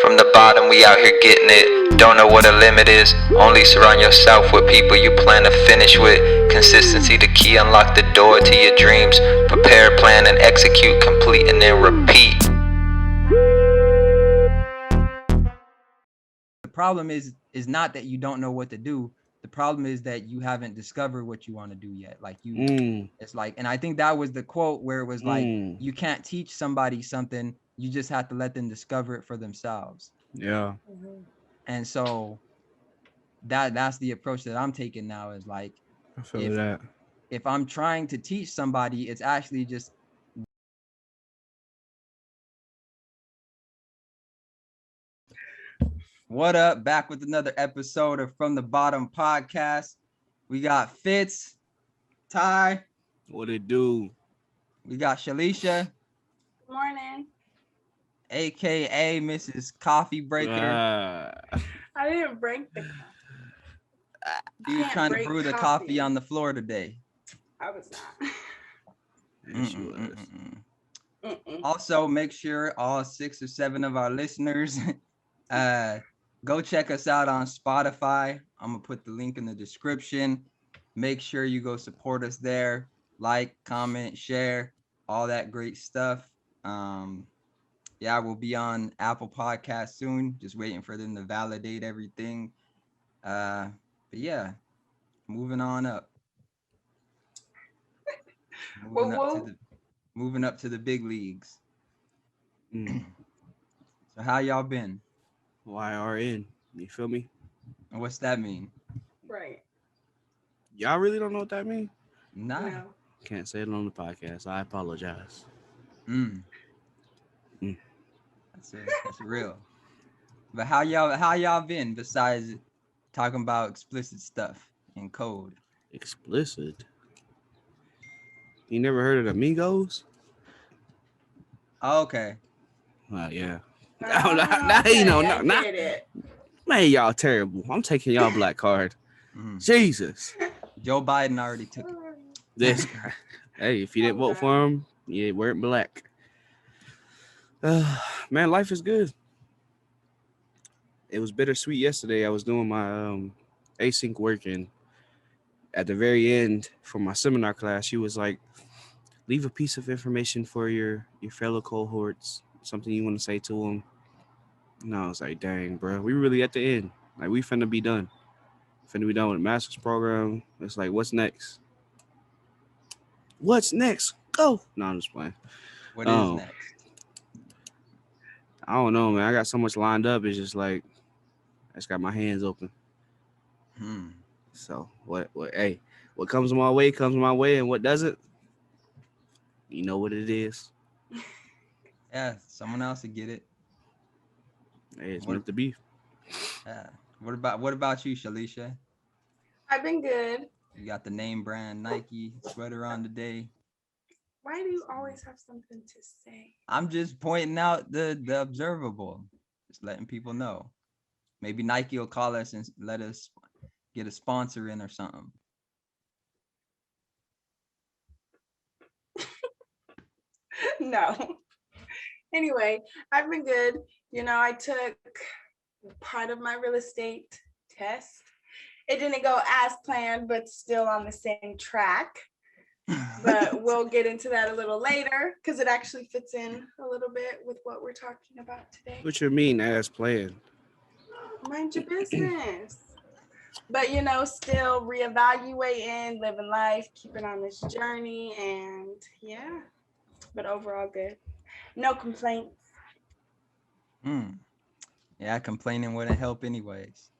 From the bottom, we out here getting it. Don't know what a limit is. Only surround yourself with people you plan to finish with. Consistency the key, unlock the door to your dreams. Prepare, plan, and execute, complete, and then repeat. The problem is not that you don't know what to do. The problem is that you haven't discovered what you want to do yet. Like it's like, and I think that was the quote where it was like, you can't teach somebody something. You just have to let them discover it for themselves. Yeah. And so that's the approach that I'm taking now, is like, I feel that. If I'm trying to teach somebody, it's actually just what up, back with another episode of From the Bottom podcast. We got Fitz, Ty. What it do? We got Shalisha. Good morning. AKA Mrs. Coffee Breaker. I didn't break the coffee. You were trying to brew the coffee on the floor today. I was not. Also, make sure all 6 or 7 of our listeners go check us out on Spotify. I'm going to put the link in the description. Make sure you go support us there. Like, comment, share, all that great stuff. Yeah, we'll be on Apple Podcasts soon. Just waiting for them to validate everything. But yeah, moving on up. Moving up to the big leagues. So how y'all been? YRN. You feel me? And what's that mean? Right. Y'all really don't know what that means? Nah. No. Can't say it on the podcast. I apologize. That's real. But how y'all been besides talking about explicit stuff and code? Explicit? You never heard of the Amigos? Oh, okay. Yeah. It. Man, y'all terrible. I'm taking y'all black card. Jesus. Joe Biden already took it. This guy. Hey, if you didn't vote for him, you weren't black. Man, life is good. It was bittersweet yesterday. I was doing my async work, and at the very end for my seminar class, she was like, leave a piece of information for your fellow cohorts, something you want to say to them. And I was like, dang, bro, we really at the end. Like, we finna be done. Finna be done with the master's program. It's like, what's next? What's next? Go. No, I'm just playing. What is next? I don't know, man. I got so much lined up. It's just like, I just got my hands open. So what comes my way comes my way, and what doesn't, you know what it is. Yeah, someone else will get it. Hey, it's meant to be. Yeah. What about you, Shalisha? I've been good. You got the name brand Nike sweater on today. Why do you always have something to say? I'm just pointing out the observable. Just letting people know. Maybe Nike will call us and let us get a sponsor in or something. No. Anyway, I've been good. You know, I took part of my real estate test. It didn't go as planned, but still on the same track. But we'll get into that a little later because it actually fits in a little bit with what we're talking about today. What you mean as planned? Mind your business. But, you know, still reevaluating, living life, keeping on this journey, and yeah. But overall good. No complaints. Yeah, complaining wouldn't help anyways.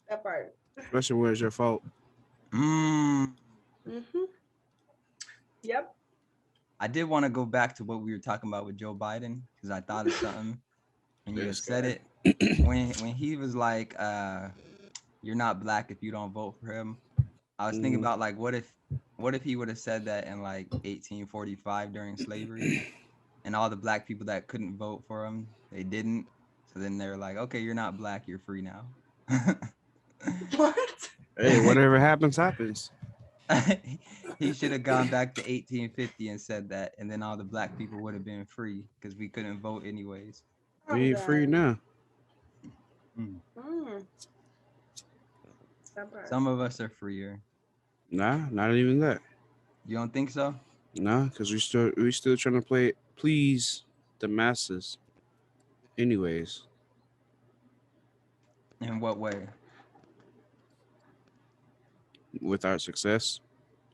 That part. Especially when it's your fault. Yep. I did want to go back to what we were talking about with Joe Biden because I thought of something and you said it when he was like, "You're not black if you don't vote for him." I was thinking about like, what if he would have said that in like 1845 during slavery, and all the black people that couldn't vote for him, they didn't. So then they're like, "Okay, you're not black, you're free now." What? Hey, whatever happens, happens. He should have gone back to 1850 and said that, and then all the black people would have been free because we couldn't vote anyways. We ain't free now. Some of us are freer. Nah, not even that. You don't think so? Nah, because we still trying to please the masses. Anyways, In what way? with our success,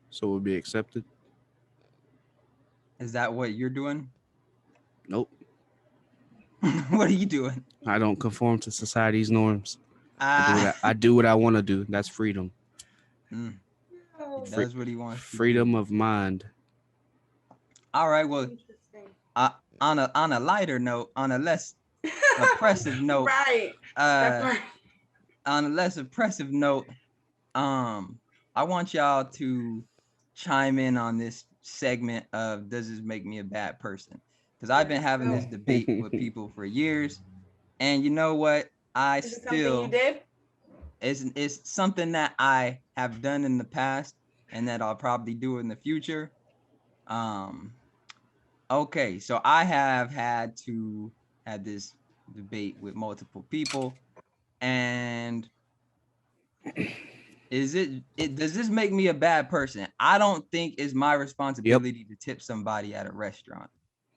so we'll be accepted. Is that what you're doing? Nope. What are you doing? I don't conform to society's norms. Ah, I do what I want to do. That's freedom. he Free- does what he wants. Freedom of mind. All right. Well, Interesting. on a lighter note, on a less oppressive note, Right. That part. on a less oppressive note, I want y'all to chime in on this segment of does this make me a bad person? Because I've been having this debate with people for years, and you know what? Is it something you did? It's something that I have done in the past and that I'll probably do in the future. Okay, so I have had this debate with multiple people, and does this make me a bad person? I don't think it's my responsibility to tip somebody at a restaurant.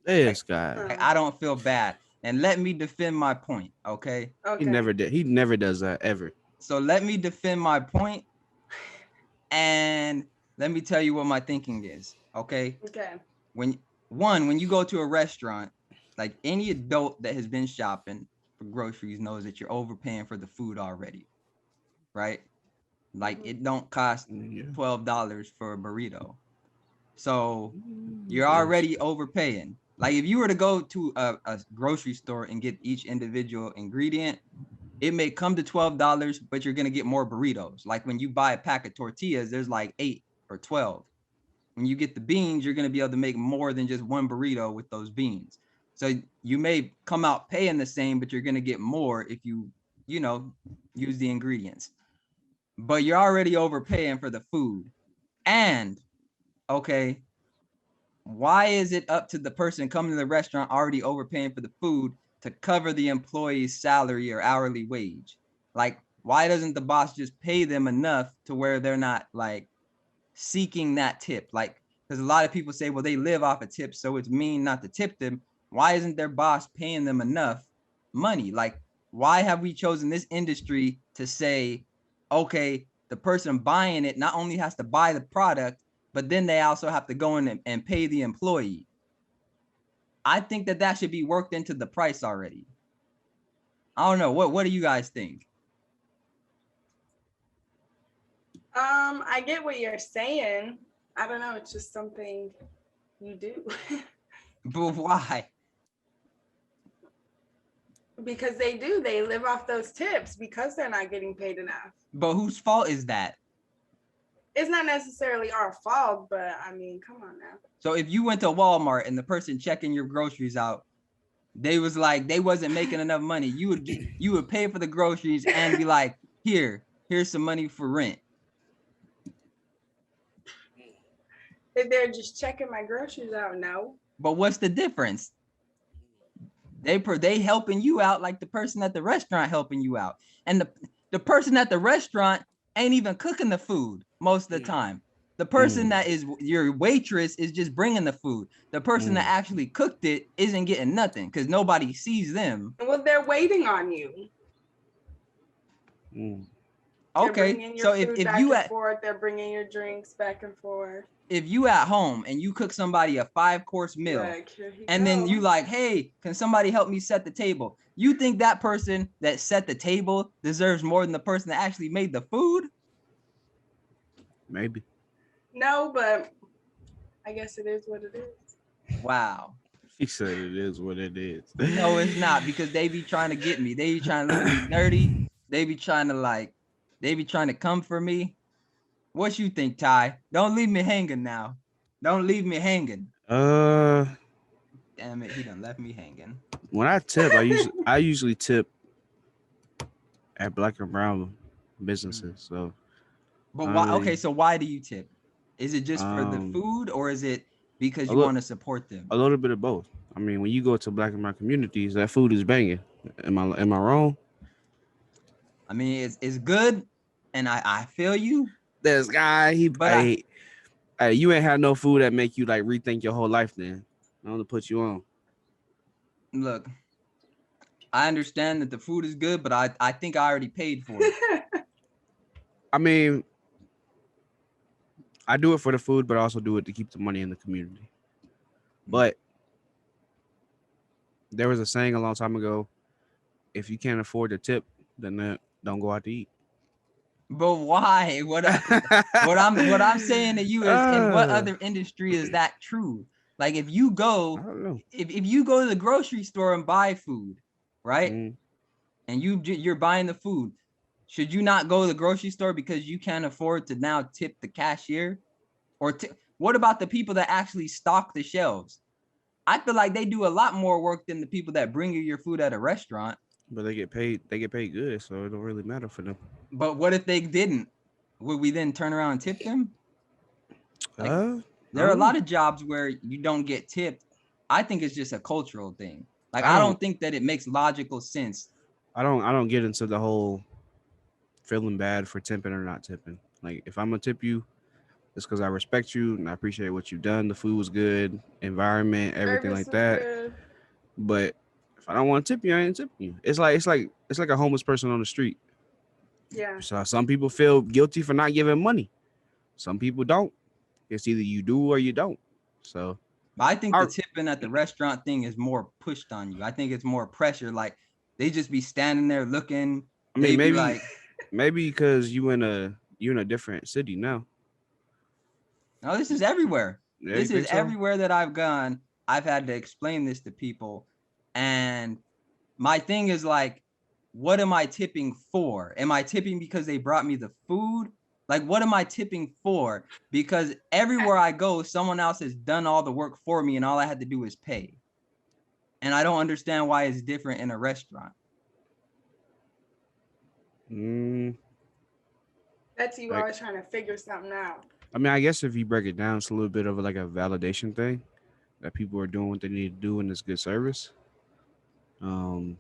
This guy. Like, I don't feel bad. And let me defend my point, okay? He never did. He never does that ever. So let me defend my point, and let me tell you what my thinking is, okay? Okay. When you go to a restaurant, like any adult that has been shopping for groceries knows that you're overpaying for the food already, right? Like it don't cost $12 for a burrito. So you're already overpaying. Like if you were to go to a grocery store and get each individual ingredient, it may come to $12, but you're gonna get more burritos. Like when you buy a pack of tortillas, there's like 8 or 12. When you get the beans, you're gonna be able to make more than just one burrito with those beans. So you may come out paying the same, but you're gonna get more if you use the ingredients. But you're already overpaying for the food. And okay, why is it up to the person coming to the restaurant already overpaying for the food to cover the employee's salary or hourly wage? Like, why doesn't the boss just pay them enough to where they're not like seeking that tip? Like, because a lot of people say, well, they live off a tip, so it's mean not to tip them. Why isn't their boss paying them enough money? Like, why have we chosen this industry to say, okay, the person buying it not only has to buy the product, but then they also have to go in and pay the employee? I think that should be worked into the price already. I don't know. What do you guys think? I get what you're saying. I don't know. It's just something you do. But why? Because they do. They live off those tips because they're not getting paid enough. But whose fault is that? It's not necessarily our fault, but I mean, come on now. So if you went to Walmart and the person checking your groceries out, they was like, they wasn't making enough money, you would pay for the groceries and be like, here's some money for rent. If they're just checking my groceries out, no. But what's the difference? They helping you out like the person at the restaurant helping you out. And the person at the restaurant ain't even cooking the food most of the time. The person that is your waitress is just bringing the food. The person that actually cooked it isn't getting nothing because nobody sees them. Well, they're waiting on you. Okay, so if you they're bringing your drinks back and forth. If you at home and you cook somebody a 5-course meal, and then you like, hey, can somebody help me set the table? You think that person that set the table deserves more than the person that actually made the food? Maybe. No, but I guess it is what it is. Wow. He said it is what it is. No, it's not, because they be trying to get me. They be trying to look at me dirty. They be trying to come for me. What you think, Ty? Don't leave me hanging now. Don't leave me hanging. Damn it, he done left me hanging. When I tip, I usually tip at Black and Brown businesses. So, but why? Okay, so why do you tip? Is it just for the food, or is it because you want to support them? A little bit of both. I mean, when you go to black and brown communities, that food is banging. Am I wrong? I mean, it's good, and I feel you, This guy, but you ain't had no food that make you like rethink your whole life. Then I'm gonna put you on. look, I understand that the food is good, but I think I already paid for it. I mean, I do it for the food, but I also do it to keep the money in the community. But there was a saying a long time ago: if you can't afford to tip, then don't go out to eat. But why? What I'm saying to you is, in what other industry is that true? Like, if you I go, don't know. if you go to the grocery store and buy food, right? Mm. And you're buying the food, should you not go to the grocery store because you can't afford to now tip the cashier? Or what about the people that actually stock the shelves? I feel like they do a lot more work than the people that bring you your food at a restaurant. But they get paid. They get paid good, so it don't really matter for them. But what if they didn't? Would we then turn around and tip them? Like, there are a lot of jobs where you don't get tipped. I think it's just a cultural thing. Like, I don't think that it makes logical sense. I don't get into the whole feeling bad for tipping or not tipping. Like, if I'm gonna tip you, it's because I respect you and I appreciate what you've done. The food was good, environment, everything like that. Good. But if I don't want to tip you, I ain't tipping you. It's like a homeless person on the street. Yeah. So some people feel guilty for not giving money. Some people don't. It's either you do or you don't. So But I think the tipping at the restaurant thing is more pushed on you. I think it's more pressure. Like, they just be standing there looking. I mean, maybe because you're in a different city now. No, this is everywhere. Yeah, this is everywhere that I've gone. I've had to explain this to people. And my thing is like, what am I tipping for? Am I tipping because they brought me the food? Like, what am I tipping for? Because everywhere I go, someone else has done all the work for me and all I had to do is pay. And I don't understand why it's different in a restaurant. That's you always trying to figure something out. I mean, I guess if you break it down, it's a little bit of like a validation thing that people are doing what they need to do and it's good service. We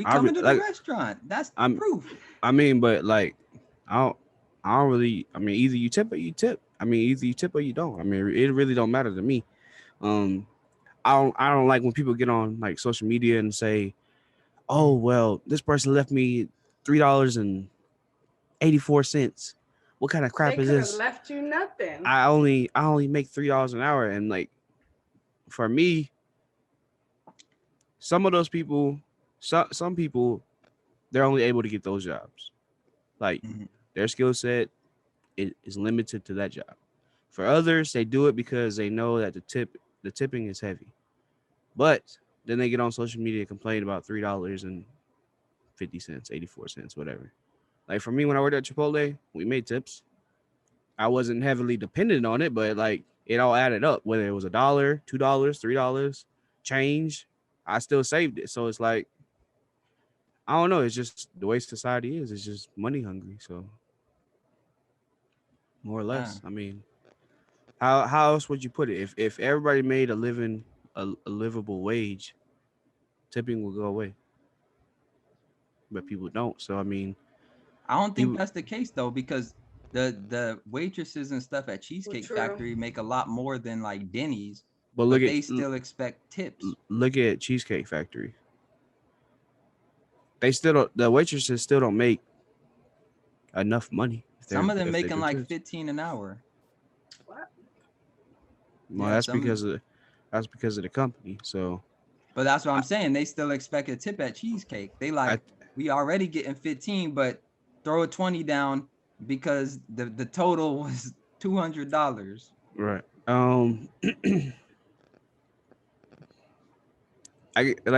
come into the restaurant. That's proof. I mean, but like, I don't really. I mean, either you tip or you tip. I mean, either you tip or you don't. I mean, it really don't matter to me. I don't like when people get on like social media and say, "Oh, well, this person left me $3.84. What kind of crap is this?" Left you nothing. I only make $3 an hour, and like, for me, some of those people, some people, they're only able to get those jobs. Like, their skill set is limited to that job. For others, they do it because they know that the tipping is heavy. But then they get on social media and complain about $3.50, 84 cents, whatever. Like, for me, when I worked at Chipotle, we made tips. I wasn't heavily dependent on it, but like, it all added up. Whether it was $1, $2, $3, change, I still saved it. So it's like, I don't know. It's just the way society is. It's just money hungry. So more or less. I mean, how else would you put it? If everybody made a livable wage, tipping will go away. But people don't. So I mean, I don't think that's the case though, because the waitresses and stuff at Cheesecake Factory make a lot more than like Denny's, but they still expect tips. Look at Cheesecake Factory. The waitresses still don't make enough money. Some of them making like $15 an hour. What? Well, that's because of the company. So, but that's what I'm saying. They still expect a tip at Cheesecake. They like, we already getting 15, but throw a 20 down because the total was $200. Right.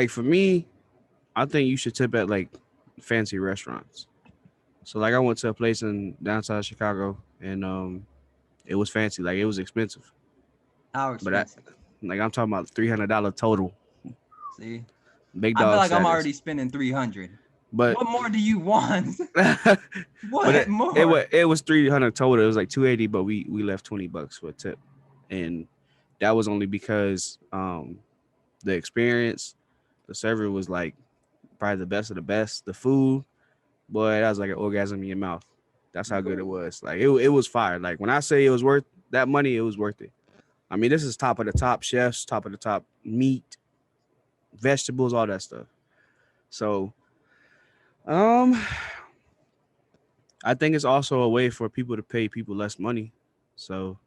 For me, I think you should tip at like fancy restaurants. So like, I went to a place in downtown Chicago and it was fancy. Like, it was expensive. How expensive? But I'm talking about $300 total. See, big dog. I feel like I'm already spending $300. But what more do you want? What more? It was $300 total. It was like $280, but we left $20 for a tip, and that was only because the experience, the server was like probably the best of the best. The food, boy, that was like an orgasm in your mouth. That's how good it was. Like it was fire. Like when I say it was worth that money, it was worth it. I mean, this is top of the top chefs, top of the top meat, vegetables, all that stuff. So, um, I think it's also a way for people to pay people less money. So,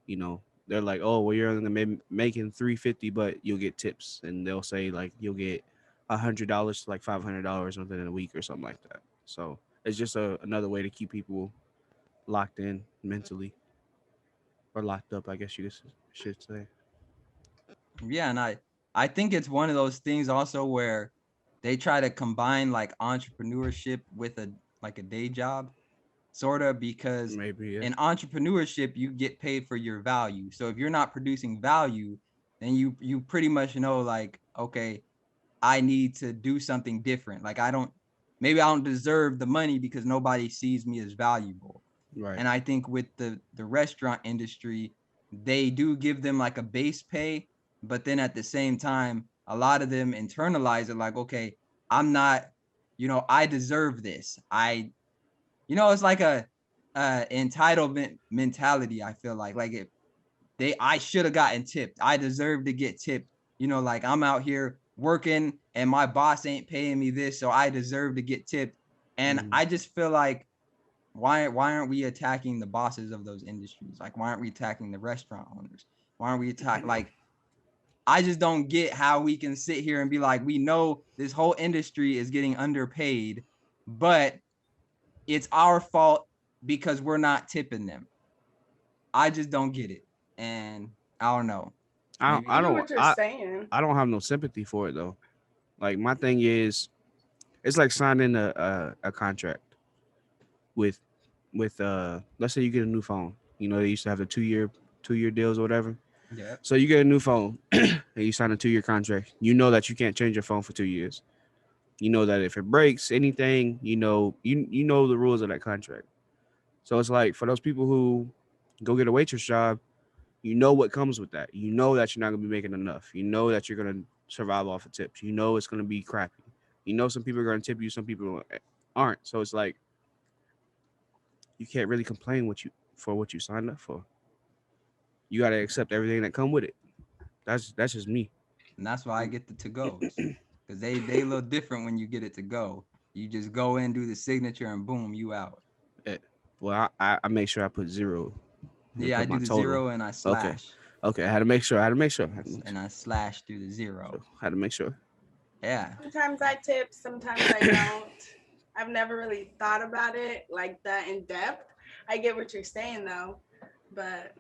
you know, they're like, oh, well, you're only making $350, but you'll get tips, and they'll say like you'll get $100 to like $500 within a week or something like that. So it's just another way to keep people locked in mentally or locked up, I guess you should say. Yeah, and I think it's one of those things also where they try to combine like entrepreneurship with a day job, sort of, because Maybe, yeah. in entrepreneurship you get paid for your value. So if you're not producing value, then you pretty much know like, okay, I need to do something different. Like maybe I don't deserve the money because nobody sees me as valuable. Right. And I think with the restaurant industry, they do give them like a base pay, but then at the same time, a lot of them internalize it like, okay, I'm not, I deserve this. It's like a entitlement mentality. I feel like if I should have gotten tipped. I deserve to get tipped. Like I'm out here working and my boss ain't paying me this, so I deserve to get tipped. And I just feel like why aren't we attacking the bosses of those industries? Like why aren't we attacking the restaurant owners? Why aren't we attacking like I just don't get how we can sit here and be like, we know this whole industry is getting underpaid, but it's our fault because we're not tipping them. I just don't get it. And I don't know. I I know don't what you're I, saying. I don't have no sympathy for it though. Like my thing is, it's like signing a contract with let's say you get a new phone. You know they used to have the two year deals or whatever. Yeah. So you get a new phone and you sign a 2-year contract. You know that you can't change your phone for 2 years. You know that if it breaks anything, you know the rules of that contract. So it's like for those people who go get a waitress job, you know what comes with that. You know that you're not gonna be making enough. You know that you're gonna survive off of tips. You know it's gonna be crappy. You know some people are gonna tip you, some people aren't. So it's like you can't really complain for what you signed up for. You gotta accept everything that come with it. That's just me. And that's why I get the to-goes. Because they a little different when you get it to go. You just go in, do the signature, and boom, you out. Well, I make sure I put zero. Yeah, I Put my do the total. zero and I slash. Okay. I had to make sure. And I slash through the zero. I had to make sure. Yeah. Sometimes I tip, sometimes I don't. I've never really thought about it like that in depth. I get what you're saying though, but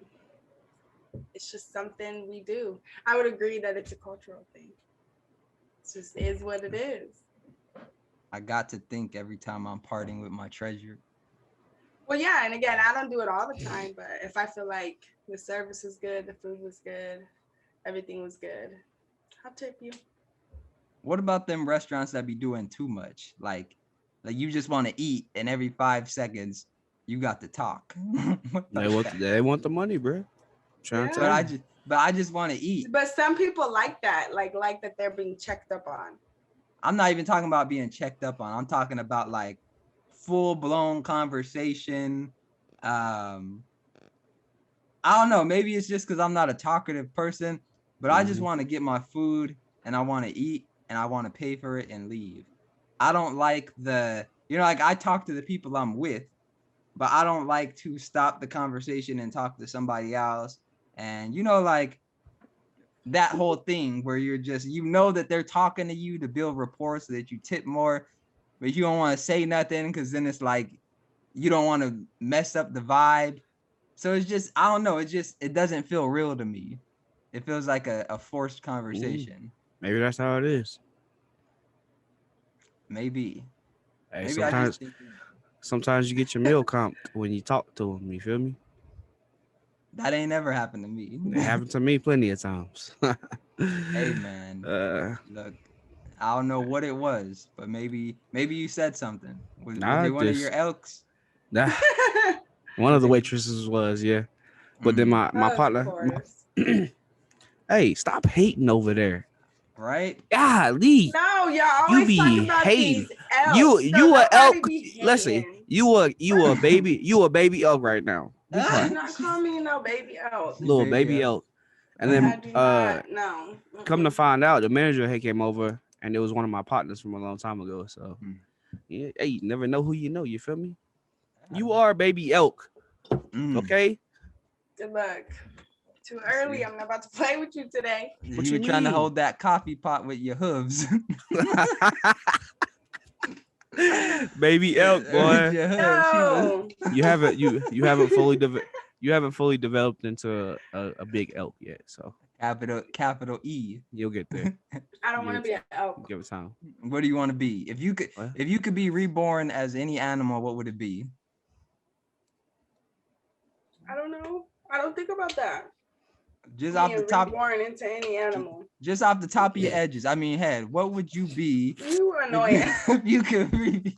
it's just something we do. I would agree that it's a cultural thing. It just is what it is. I got to think every time I'm parting with my treasure. Well, yeah, and again, I don't do it all the time, but if I feel like the service is good, the food was good, everything was good, I'll tip you. What about them restaurants that be doing too much? Like you just want to eat, and every 5 seconds you got to talk. They want the money, bro. Yeah. But I just want to eat. But some people like that, like that they're being checked up on. I'm not even talking about being checked up on. I'm talking about like full-blown conversation. I don't know. Maybe it's just because I'm not a talkative person, but I just want to get my food and I want to eat and I want to pay for it and leave. I don't like like I talk to the people I'm with, but I don't like to stop the conversation and talk to somebody else. And like that whole thing where you're just, that they're talking to you to build rapport so that you tip more, but you don't want to say nothing because then it's like you don't want to mess up the vibe. So it's just, I don't know. It doesn't feel real to me. It feels like a forced conversation. Maybe that's how it is. Maybe. Hey, Maybe sometimes you get your meal comped when you talk to them. You feel me? That ain't never happened to me. It happened to me plenty of times. Hey man, look, I don't know what it was, but maybe you said something. Was it one of your elks? One of the waitresses was, yeah. But then my partner, Hey, stop hating over there. Right? Golly. No, y'all You always be talk about hating. these elks. You a elk. Be Listen, hating. you a baby. You a baby elk right now. Be Do quiet. not call me no baby elk. Little baby elk. And I then do not. No. come to find out, the manager had came over, and it was one of my partners from a long time ago. So, yeah, hey, you never know who you know. You feel me? You are a baby elk. Okay. Good luck. Too early. I'm not about to play with you today. What You you trying to mean? hold that coffee pot with your hooves. Baby elk, boy. With your hooves. No. You haven't fully developed into a big elk yet. So Capital E. you'll get there. I don't want to be an elk. Give it time. What do you want to be? If you could be reborn as any animal, what would it be? I don't know. I don't think about that. Just off the top, reborn into any animal. Just off the top of your edges. I mean, head. What would you be? You annoying. If you could be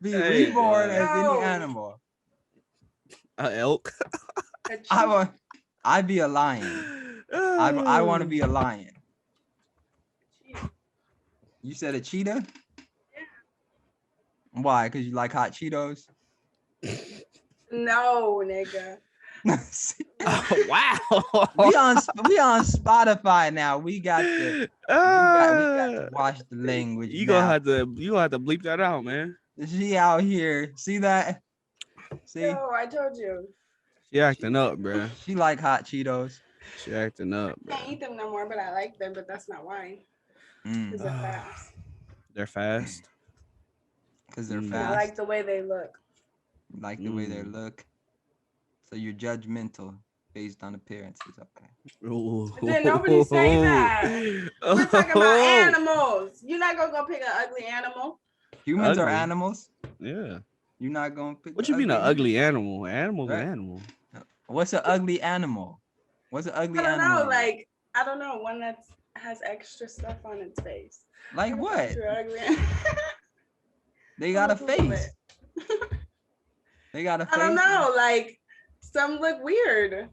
reborn as any animal. A elk. I'd be a lion. I want to be a lion. You said a cheetah? Yeah. Why? Because you like hot Cheetos? No, nigga. Oh, wow. we on Spotify now. We got to watch the language. You gonna have to bleep that out, man. She out here. See that? See? Yo, I told you. She acting up, bro. She like hot Cheetos. She acting up, I bro. can't eat them no more, but I like them. But that's not why. Because they're fast. They're fast. Because they're And fast. I like the way they look. Like the way they look. So you're judgmental based on appearances. Okay. Ooh. Did nobody say that? We're talking about animals. You're not gonna go pick an ugly animal. Humans are Ugly. animals. Yeah. You're not gonna pick. What you mean an ugly animal? Animal's an animal. What's an ugly animal? What's an ugly I don't animal? know. Like I don't know. One that has extra stuff on its face. Like what? Ugly. They got a face. They got a face. I don't know. Like some look weird.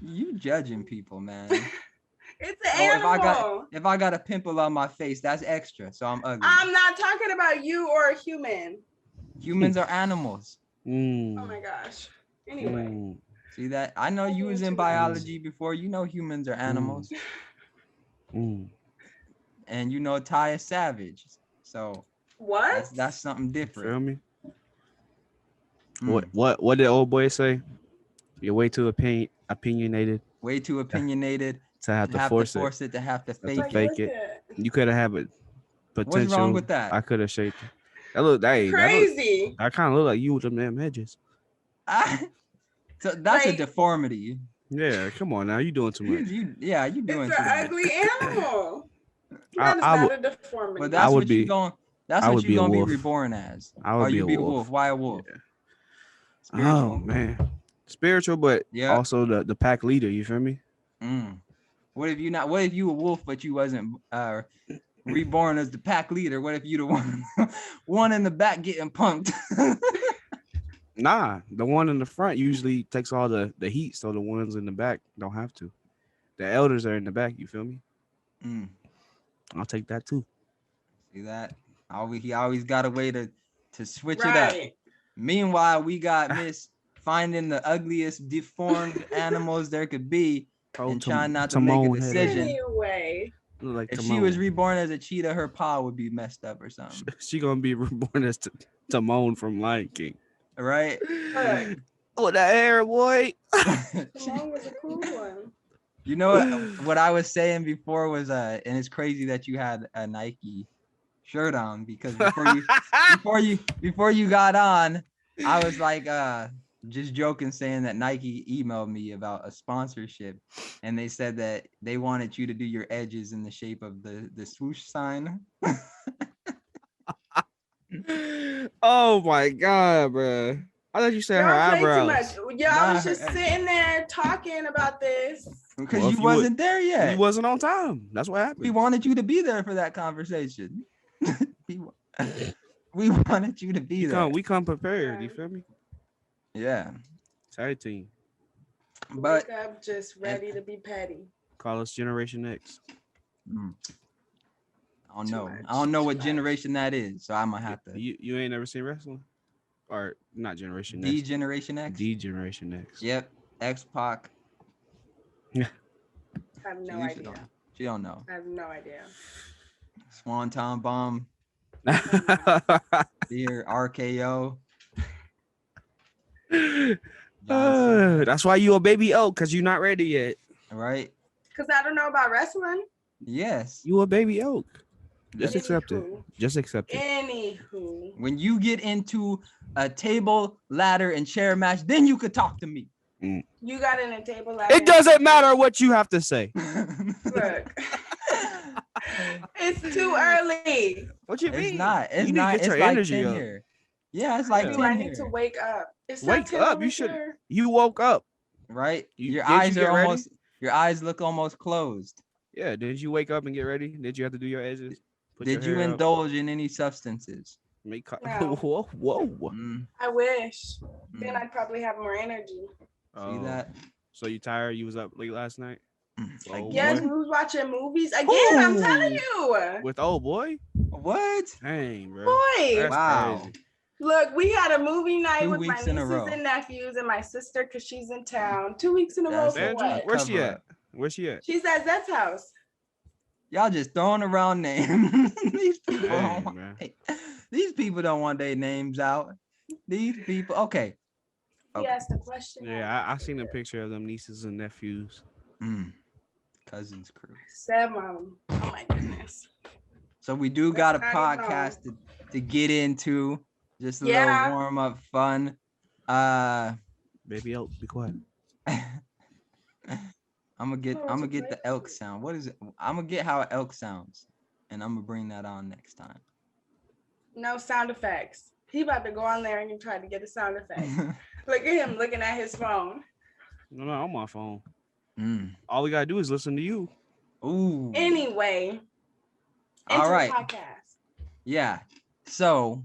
You judging people, man. It's an animal. If I got a pimple on my face, that's extra. So I'm ugly. I'm not talking about you or a human. Humans are animals. Oh my gosh. Anyway. See that? I know you was in biology before. You know humans are animals. And you know Ty is savage. So what? That's something different. Feel me? What did old boy say? You're way too opinionated. Way too opinionated. To have to force it. To have to fake it. You could have it. Potential. What's wrong with that? I could have shaped it. That look crazy. I kind of look like you with them damn hedges. So that's a deformity. Yeah, come on now. You doing too much. You doing it's too an much. ugly animal. I not a deformity. But that's what you're going. That's what you're gonna be reborn as. I would be a wolf. Why a wolf? Yeah. Oh man, spiritual, but also the pack leader. You feel me? What if you a wolf but you wasn't reborn as the pack leader? What if you the one in the back getting punked? Nah, the one in the front usually takes all the heat, so the ones in the back don't have to. The elders are in the back. You feel me? I'll take that too. See that? He always got a way to switch it up. Meanwhile, we got Miss finding the ugliest deformed animals there could be and trying not to make a decision. Anyway. If she was reborn as a cheetah, her paw would be messed up or something. She gonna be reborn as Timon from Lion King. Right? Oh, that hair, boy. Timon was a cool one. You know what I was saying before was and it's crazy that you had a Nike shirt on because before you got on, I was like just joking saying that Nike emailed me about a sponsorship and they said that they wanted you to do your edges in the shape of the swoosh sign. Oh my god, bro. I thought you said her eyebrows. I was just sitting there talking about this. Because you wasn't there yet. You wasn't on time. That's what happened. We wanted you to be there for that conversation. we wanted you to be there. We come prepared. You feel me? Yeah. Tag team. But wake up just ready to be petty. Call us Generation X. Mm. I don't Too know. much, I don't know too what much. generation that is, so I'm gonna have to. You ain't never seen wrestling? Or not Generation D X. Generation X. D Generation X. Yep. X Pac. I have no Shalisha idea. don't. She don't know. I have no idea. Swanton Bomb. Dear RKO. John Cena. That's why you a baby oak, because you're not ready yet. Right? Because I don't know about wrestling. Yes. You a baby oak. Just That's- accept it. Anywho. Just accept it. Anywho. When you get into a table, ladder, and chair match, then you could talk to me. You got in a table ladder. It doesn't matter what you have to say. Look. It's too early. What you mean? It's not. It's You need to not. get It's your like energy 10 up. here. Yeah, it's I like do. 10 I here. need to wake up. It's Wake not 10 up. over You should. here. You woke up. Right? Your Did you eyes get are ready? almost. Your eyes look almost closed. Yeah. Did you wake up and get ready? Did you have to do your edges? Put Did your you hair up? indulge in any substances? No. Whoa. Mm, I wish. Then mm. I'd probably have more energy. See that? So you tired? You was up late last night? Oh, Yes, boy. we was watching movies again. I'm telling you. With old boy? What? Dang, bro. Boy. That's Wow. crazy. Look, we had a movie night 2 with my weeks in a nieces row. and nephews and my sister because she's in town. 2 weeks in a row That's for a Sandra, what? where's she cover at? up. Where's she at? She's at Zed's house. Y'all just throwing around names. These people Dang, don't man. want, these people don't want their names out. These people. Okay. He Okay. asked a question. Yeah, I seen a picture of them nieces and nephews. Mm. Cousins crew. Said mom. Oh my goodness. So we do got a That's not even podcast to get into. Just a Yeah. little warm up fun. Baby elk, be quiet. I'm gonna Oh, get it's a the elk sound. What is it? I'm gonna get how an elk sounds, and I'm gonna bring that on next time. No sound effects. He about to go on there and try to get a sound effect. Look at him looking at his phone. No, on my phone. Mm. All we gotta do is listen to you. Ooh. Anyway. All into right. the podcast. Yeah. So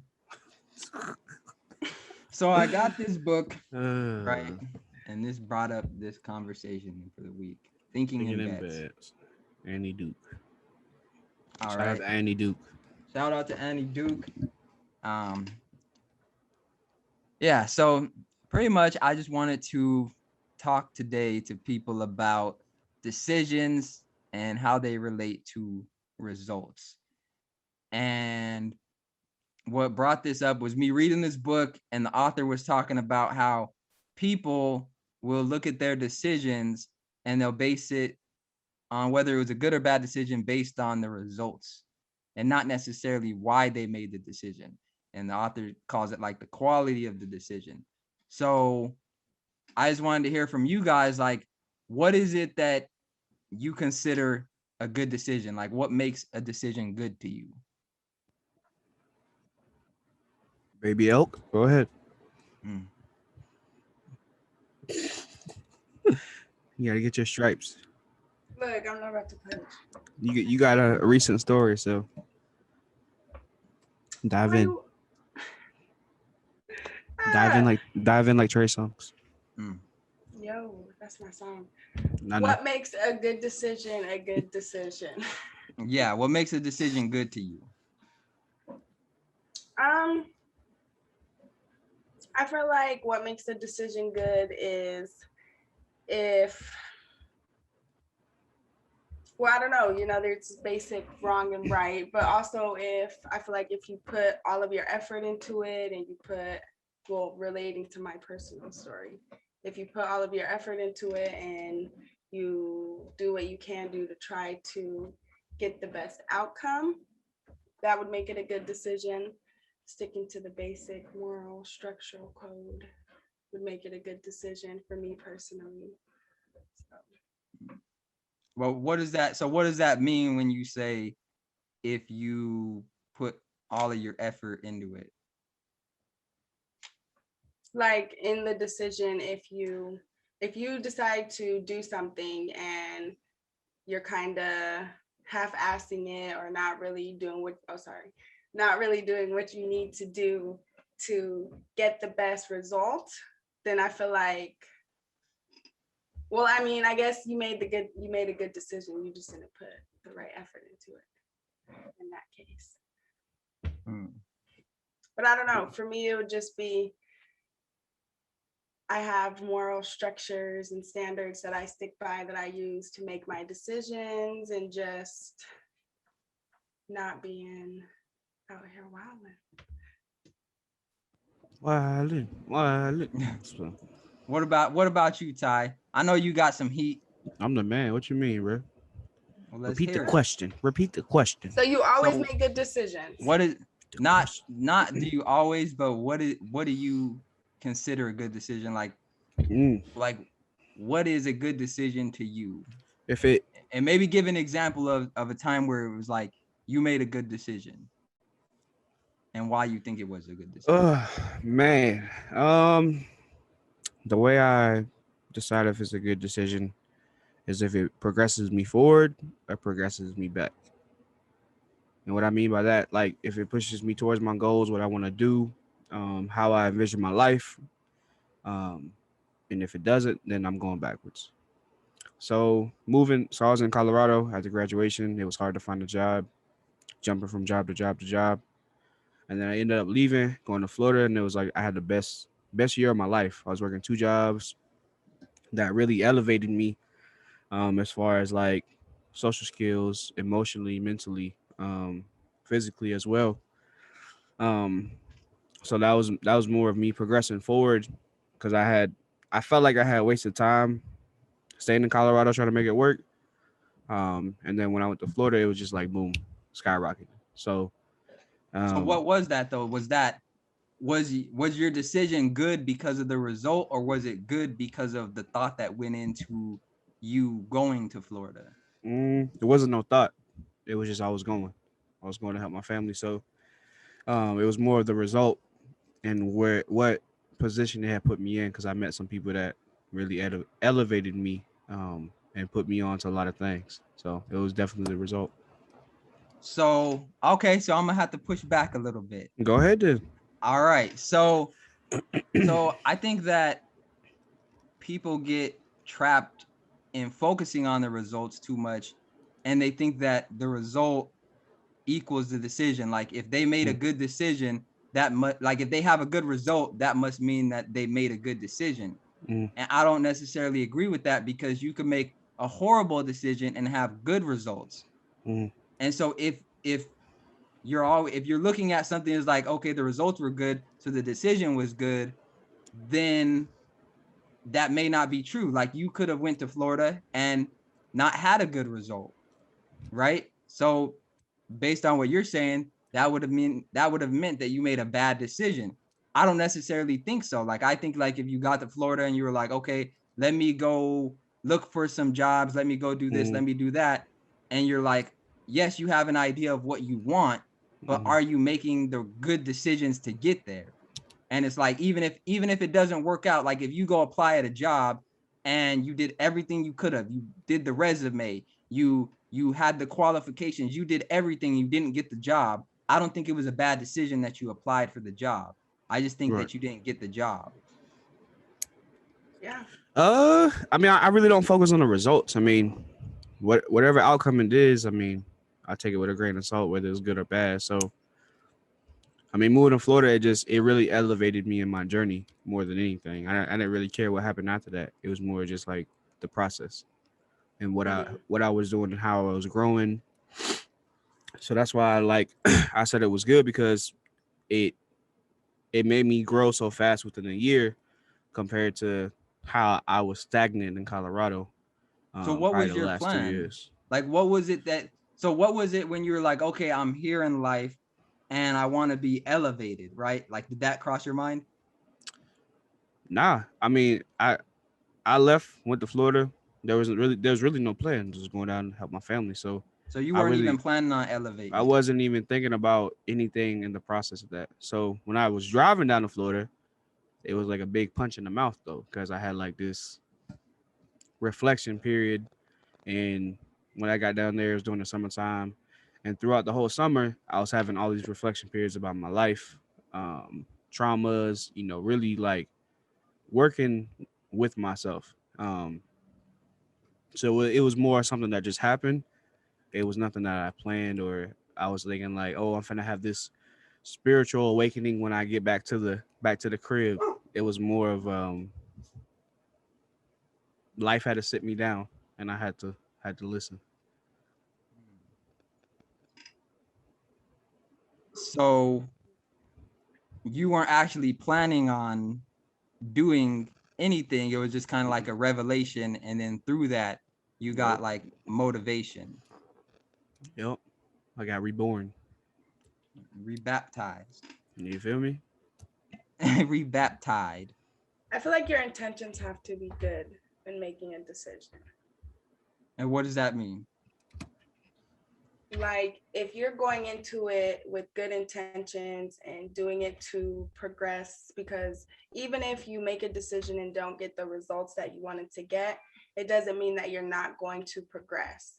I got this book, right? And this brought up this conversation for the week. Thinking in beds. Annie Duke. All Shout right. out to Annie Duke. Shout out to Annie Duke. Yeah, so pretty much I just wanted to talk today to people about decisions and how they relate to results. And what brought this up was me reading this book, and the author was talking about how people will look at their decisions and they'll base it on whether it was a good or bad decision based on the results and not necessarily why they made the decision. And the author calls it like the quality of the decision. So I just wanted to hear from you guys, like, what is it that you consider a good decision? Like, what makes a decision good to you? Baby elk, go ahead. Mm. You gotta get your stripes. Look, I'm not about to punch. You got a recent story, so dive in. Dive in like Trey Songz. Mm. Yo, that's my song. No. What makes a good decision a good decision? Yeah, what makes a decision good to you? I feel like what makes a decision good is I don't know, there's basic wrong and right, but also I feel like if you put all of your effort into it and you relating to my personal story, if you put all of your effort into it and you do what you can do to try to get the best outcome, that would make it a good decision. Sticking to the basic moral structural code would make it a good decision for me personally. Well, what does that mean when you say if you put all of your effort into it? Like in the decision, if you decide to do something and you're kind of half-assing it or not really doing what you need to do to get the best result, then I feel like Well, I mean, I guess you made a good decision. You just didn't put the right effort into it in that case. But I don't know. For me, it would just be I have moral structures and standards that I stick by, that I use to make my decisions, and just not being out here wilding. So, What about you, Ty? I know you got some heat. I'm the man. What you mean, bro? Well, let's Repeat the hear it. question. Repeat the question. So you always So- make good decisions. What is not do you always, but what do you consider a good decision? Like what is a good decision to you? If it And maybe give an example of a time where it was like you made a good decision and why you think it was a good decision. man, the way I decide if it's a good decision is if it progresses me forward or progresses me back. And what I mean by that, like if it pushes me towards my goals, what I want to do, how I envision my life, um, and if it doesn't, then I'm going backwards. So I was in Colorado after graduation. It was hard to find a job, jumping from job to job to job, and then I ended up leaving, going to Florida, and it was like I had the best year of my life. I was working 2 jobs that really elevated me, as far as like social skills, emotionally, mentally, physically as well. Um, so that was more of me progressing forward because I felt like I had wasted time staying in Colorado trying to make it work. And then when I went to Florida, it was just like boom, skyrocketing. So, So what was that though? Was your decision good because of the result, or was it good because of the thought that went into you going to Florida? There wasn't no thought. It was just I was going. I was going to help my family. So, it was more of the result and what position it had put me in because I met some people that really elevated me, and put me on to a lot of things. So it was definitely the result. So okay, so I'm gonna have to push back a little bit. Go ahead, then. All right, so I think that people get trapped in focusing on the results too much, and they think that the result equals the decision. Like if they made a good decision, like if they have a good result, that must mean that they made a good decision. And I don't necessarily agree with that, because you can make a horrible decision and have good results. And so if you're looking at something as like, okay, the results were good, so the decision was good, then that may not be true. Like you could have went to Florida and not had a good result, right? So based on what you're saying, that would have meant that you made a bad decision. I don't necessarily think so. Like I think like if you got to Florida and you were like, okay, let me go look for some jobs, let me go do this, let me do that, and you're like, yes, you have an idea of what you want, but are you making the good decisions to get there? And it's like even if it doesn't work out, like if you go apply at a job and you did everything you could have, you did the resume, you had the qualifications, you did everything, you didn't get the job, I don't think it was a bad decision that you applied for the job. I just think that you didn't get the job. Yeah. I mean, I really don't focus on the results. I mean, whatever outcome it is, I mean, I take it with a grain of salt, whether it's good or bad. So, I mean, moving to Florida, it really elevated me in my journey more than anything. I didn't really care what happened after that. It was more just like the process and what I was doing and how I was growing. So that's why I said it was good, because it made me grow so fast within a year compared to how I was stagnant in Colorado. So what probably was the your last 2 plan? years. Like what was it when you were like, okay, I'm here in life and I want to be elevated, right? Like did that cross your mind? Nah, I mean, I went to Florida. There was really no plan. Just going down and help my family. So You I weren't even really planning on elevating. I wasn't even thinking about anything in the process of that. So when I was driving down to Florida, it was like a big punch in the mouth though, because I had like this reflection period, and when I got down there, it was during the summertime, and throughout the whole summer, I was having all these reflection periods about my life, traumas, really like working with myself. So it was more something that just happened. It was nothing that I planned or I was thinking like, oh, I'm finna have this spiritual awakening when I get back to the crib. It was more of life had to sit me down and I had to listen. So you weren't actually planning on doing anything. It was just kind of like a revelation, and then through that, you got like motivation, Yep. I got reborn. rebaptized, You feel me? rebaptized. I feel like your intentions have to be good when making a decision. And what does that mean? Like if you're going into it with good intentions and doing it to progress, because even if you make a decision and don't get the results that you wanted to get, it doesn't mean that you're not going to progress.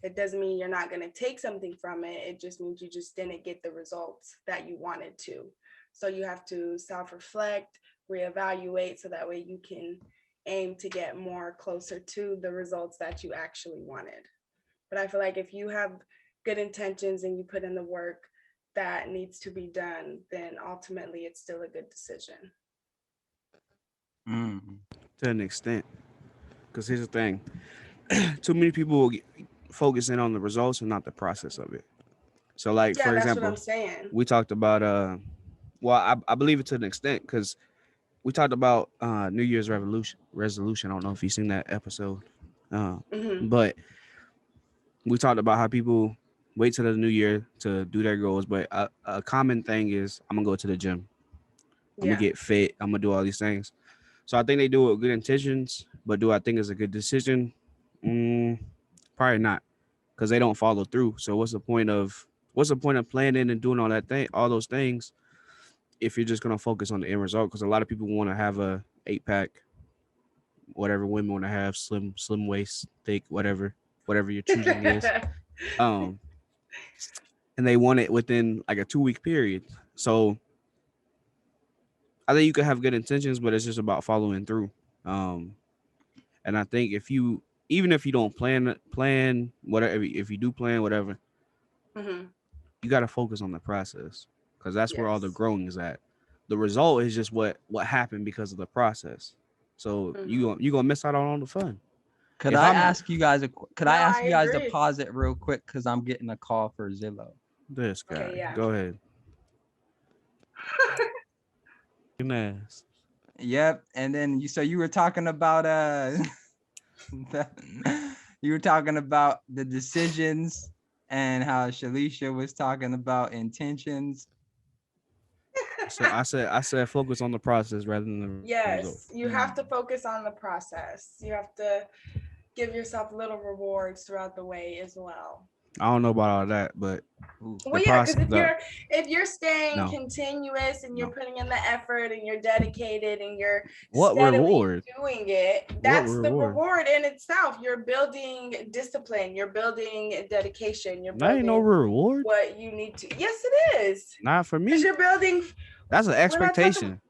It doesn't mean you're not going to take something from it. It just means you just didn't get the results that you wanted to. So you have to self-reflect, reevaluate, so that way you can aim to get more closer to the results that you actually wanted. But I feel like if you have good intentions and you put in the work that needs to be done, then ultimately it's still a good decision. To an extent. Because here's the thing. Too many people focus in on the results and not the process of it. So like Yeah, for that's what example, I'm saying. we talked about well, I believe it to an extent because we talked about New Year's resolution. I don't know if you've seen that episode. Hmm. But we talked about how people wait till the new year to do their goals, but a common thing is I'm gonna go to the gym. I'm gonna Yeah. get fit. I'm gonna do all these things. So I think they do it with good intentions, but do I think it's a good decision? Probably not, because they don't follow through. So what's the point of planning and doing all those things, if you're just gonna focus on the end result? Because a lot of people want to have a 8-pack, whatever women want to have, slim waist, thick, whatever you're choosing is. Um, and they want it within like a 2-week period. So I think you could have good intentions, but it's just about following through. Um, and I think even if you don't plan whatever, if you do plan whatever, Hmm. you got to focus on the process because that's where all the Yes. growing is at. The result is just what happened because of the process. So Hmm. you gonna miss out on all the fun. Could If I I'm ask you guys could No, I ask I you guys to agree. pause it real quick because I'm getting a call for Zillow. this Okay, guy, yeah. go ahead. Ass. Yep. And then you were talking about you were talking about the decisions and how Shalisha was talking about intentions. So I said focus on the process rather than the result. Yes, you have to focus on the process. You have to give yourself little rewards throughout the way as well. I don't know about all that, but Ooh. the Well, yeah, because process. if you're staying No, continuous and you're no. putting in the effort and you're dedicated and you're What steadily reward? doing it, What that's the reward? reward in itself. You're building discipline, you're building dedication, you're That ain't no building reward. what you need to. Yes, it is. Not for Because me. you're building. That's an We're not talking. expectation.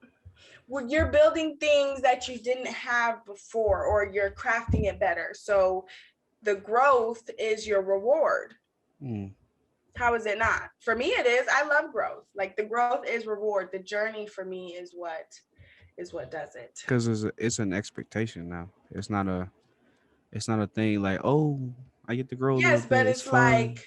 Well, you're building things that you didn't have before, or you're crafting it better. So the growth is your reward. Mm. How is it not? For me, it is. I love growth. Like the growth is reward. The journey for me is what does it. Because it's an expectation now. It's not a thing like, oh, I get to grow a little Yes, but bit. It's it's fun. like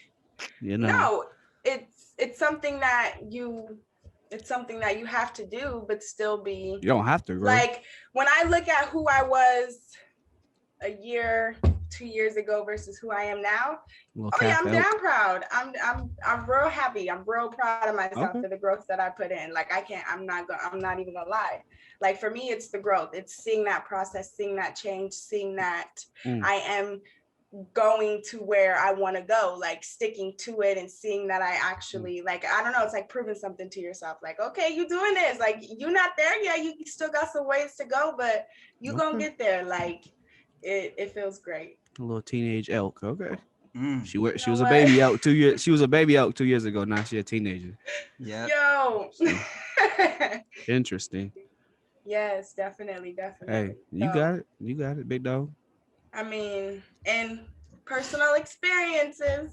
No. no, it's something that you have to do, but still be You don't have to grow. like when I look at who I was a year, 2 years ago versus who I am now. Little Oh yeah, calf I'm elk. damn proud. I'm real happy. I'm real proud of myself Okay. for the growth that I put in. Like I'm not even gonna lie. Like for me, it's the growth. It's seeing that process, seeing that change, seeing that I am going to where I want to go, like sticking to it and seeing that I actually like, I don't know, it's like proving something to yourself. Like, okay, you doing this, like you're not there yet. You still got some ways to go, but you gonna get there. Like it feels great. A little teenage elk. Okay. She You she know was a what? baby elk 2 years. She was a baby elk 2 years ago. Now she a teenager. Yeah. Yo. See? Interesting. Yes, definitely. Hey, you So got it. You got it, big dog. I mean, and personal experiences.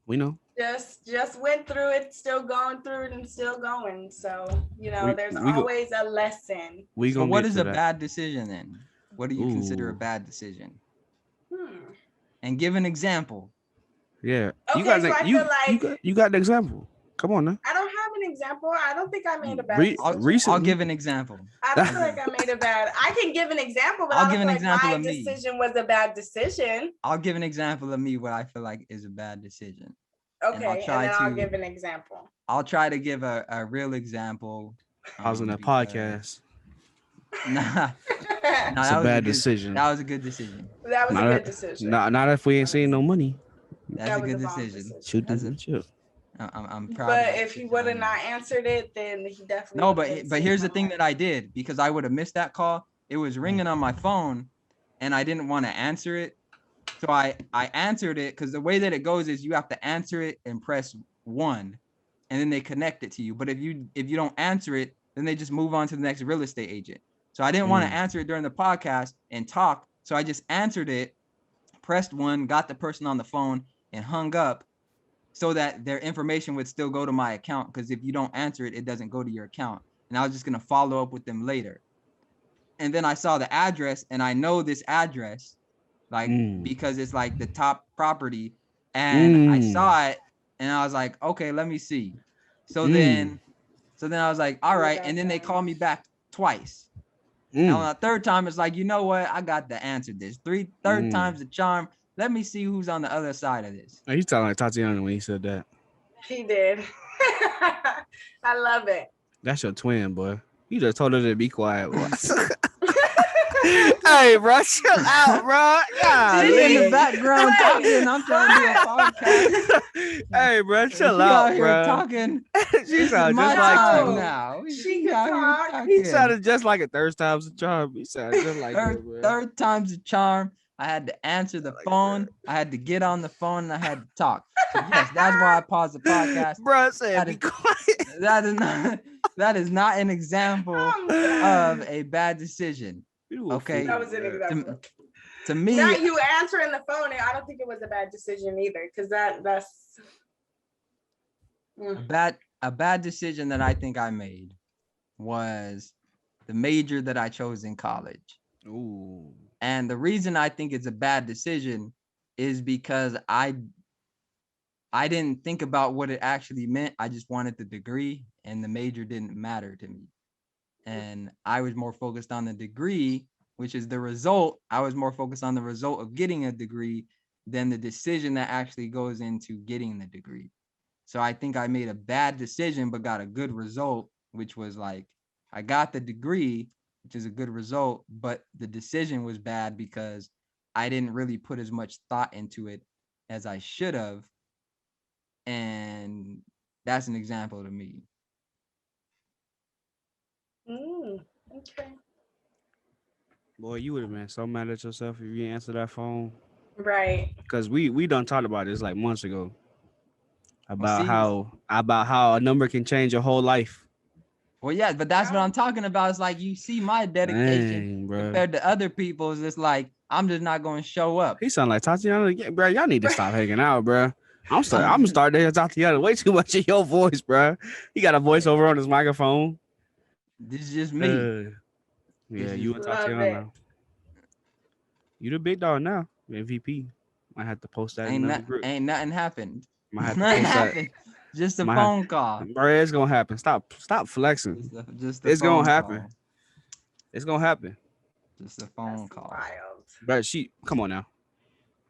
We know. Just went through it, still going through it, and still going. So there's We go. always a lesson. We So gonna what get is to a that. bad decision then? What do you consider a Ooh. bad decision? Hmm. And give an example. Yeah. Okay, so I feel like you got the example. Come on now. I don't have an example. I don't think I made a bad decision. I'll give an example. I don't feel like I made a bad. I can give an example, but I'll I give don't an feel like example my of me. decision was a bad decision. I'll give an example of me what I feel like is a bad decision. Okay, and then I'll give an example. I'll try to give a real example. I was in a podcast. Nah, It's a bad decision. That was a good decision. That was a good decision. Not if we ain't seeing no money. That's a good decision. Shoot the chip. I'm proud. But if he would have not answered it, then he definitely. No, but here's the thing that I did, because I would have missed that call. It was ringing on my phone, and I didn't want to answer it, so I answered it, because the way that it goes is you have to answer it and press 1, and then they connect it to you. But if you don't answer it, then they just move on to the next real estate agent. So I didn't want to answer it during the podcast and talk, so I just answered it, pressed 1, got the person on the phone, and hung up, so that their information would still go to my account, because if you don't answer it, it doesn't go to your account. And I was just going to follow up with them later. And then I saw the address, and I know this address, like, because it's like the top property. And I saw it, and I was like, okay, let me see. So then I was like, all right. And then they called me back twice. And on the third time, it's like, you know what? I got to answer this. Third time's the charm. Let me see who's on the other side of this. He sounded like Tatiana when he said that. He did. I love it. That's your twin, boy. You just told her to be quiet. Hey, bro, chill out, bro. She's in the background talking. I'm trying to do a podcast. Hey, bro, chill out, out, here bro. Talking. She sounded My just like time you. now. She can talk. He sounded just like a third time's a charm. He sounded just like third time's a charm. I had to answer the phone. I had to get on the phone, and I had to talk. So yes, that's why I paused the podcast. Bro, said be quiet. That is not an example of a bad decision. Okay, that was an example. To me, not you answering the phone. I don't think it was a bad decision either, because that's a bad decision that I think I made was the major that I chose in college. Ooh. And the reason I think it's a bad decision is because I didn't think about what it actually meant. I just wanted the degree, and the major didn't matter to me. And I was more focused on the degree, which is the result. I was more focused on the result of getting a degree than the decision that actually goes into getting the degree. So I think I made a bad decision, but got a good result, which was like, I got the degree, which is a good result, but the decision was bad because I didn't really put as much thought into it as I should have. And that's an example to me. Okay. Boy, you would have been so mad at yourself if you didn't answer that phone. Right. Because we done talked about this like months ago. About how a number can change your whole life. Well, yeah, but that's what I'm talking about. It's like, you see my dedication compared to other people's. It's like, I'm just not going to show up. He sound like Tatiana. Yeah, bro, y'all need to stop hanging out, bro. I'm gonna start to hear Tatiana way too much of your voice, bro. He got a voiceover on his microphone. This is just me. Yeah, you and Tatiana now. You the big dog now. MVP. Might have to post that in the group. Ain't nothing happened. Might have to post that. Just a phone call. Bro, it's gonna happen. Stop flexing. It's gonna happen. It's gonna happen. Just a phone call. Wild. But come on now.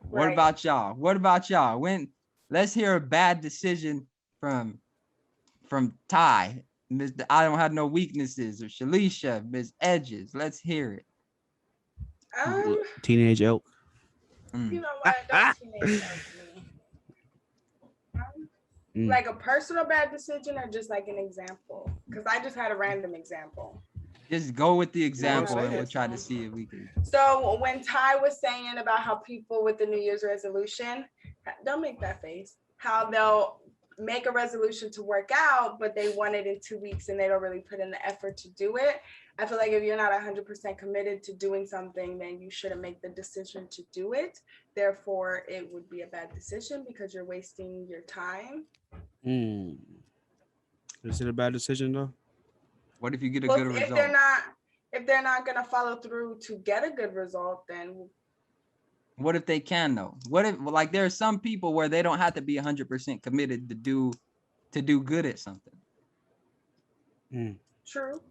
What about y'all? Let's hear a bad decision from Ty. Mr. I don't have no weaknesses, or Shalisha, Miss Edges. Let's hear it. Teenage elk. You know what? That's teenage elk to me. Like a personal bad decision, or just like an example? Because I just had a random example. Just go with the example, and we'll try to see if we can. So when Ty was saying about how people with the New Year's resolution, don't make that face, how they'll make a resolution to work out, but they want it in 2 weeks and they don't really put in the effort to do it. I feel like if you're not 100% committed to doing something, then you shouldn't make the decision to do it. Therefore, it would be a bad decision because you're wasting your time. Is it a bad decision though? What if you get a Well, good if result? they're not gonna follow through to get a good result, then What if they can though? What if like there are some people where they don't have to be 100% committed to do good at something. true.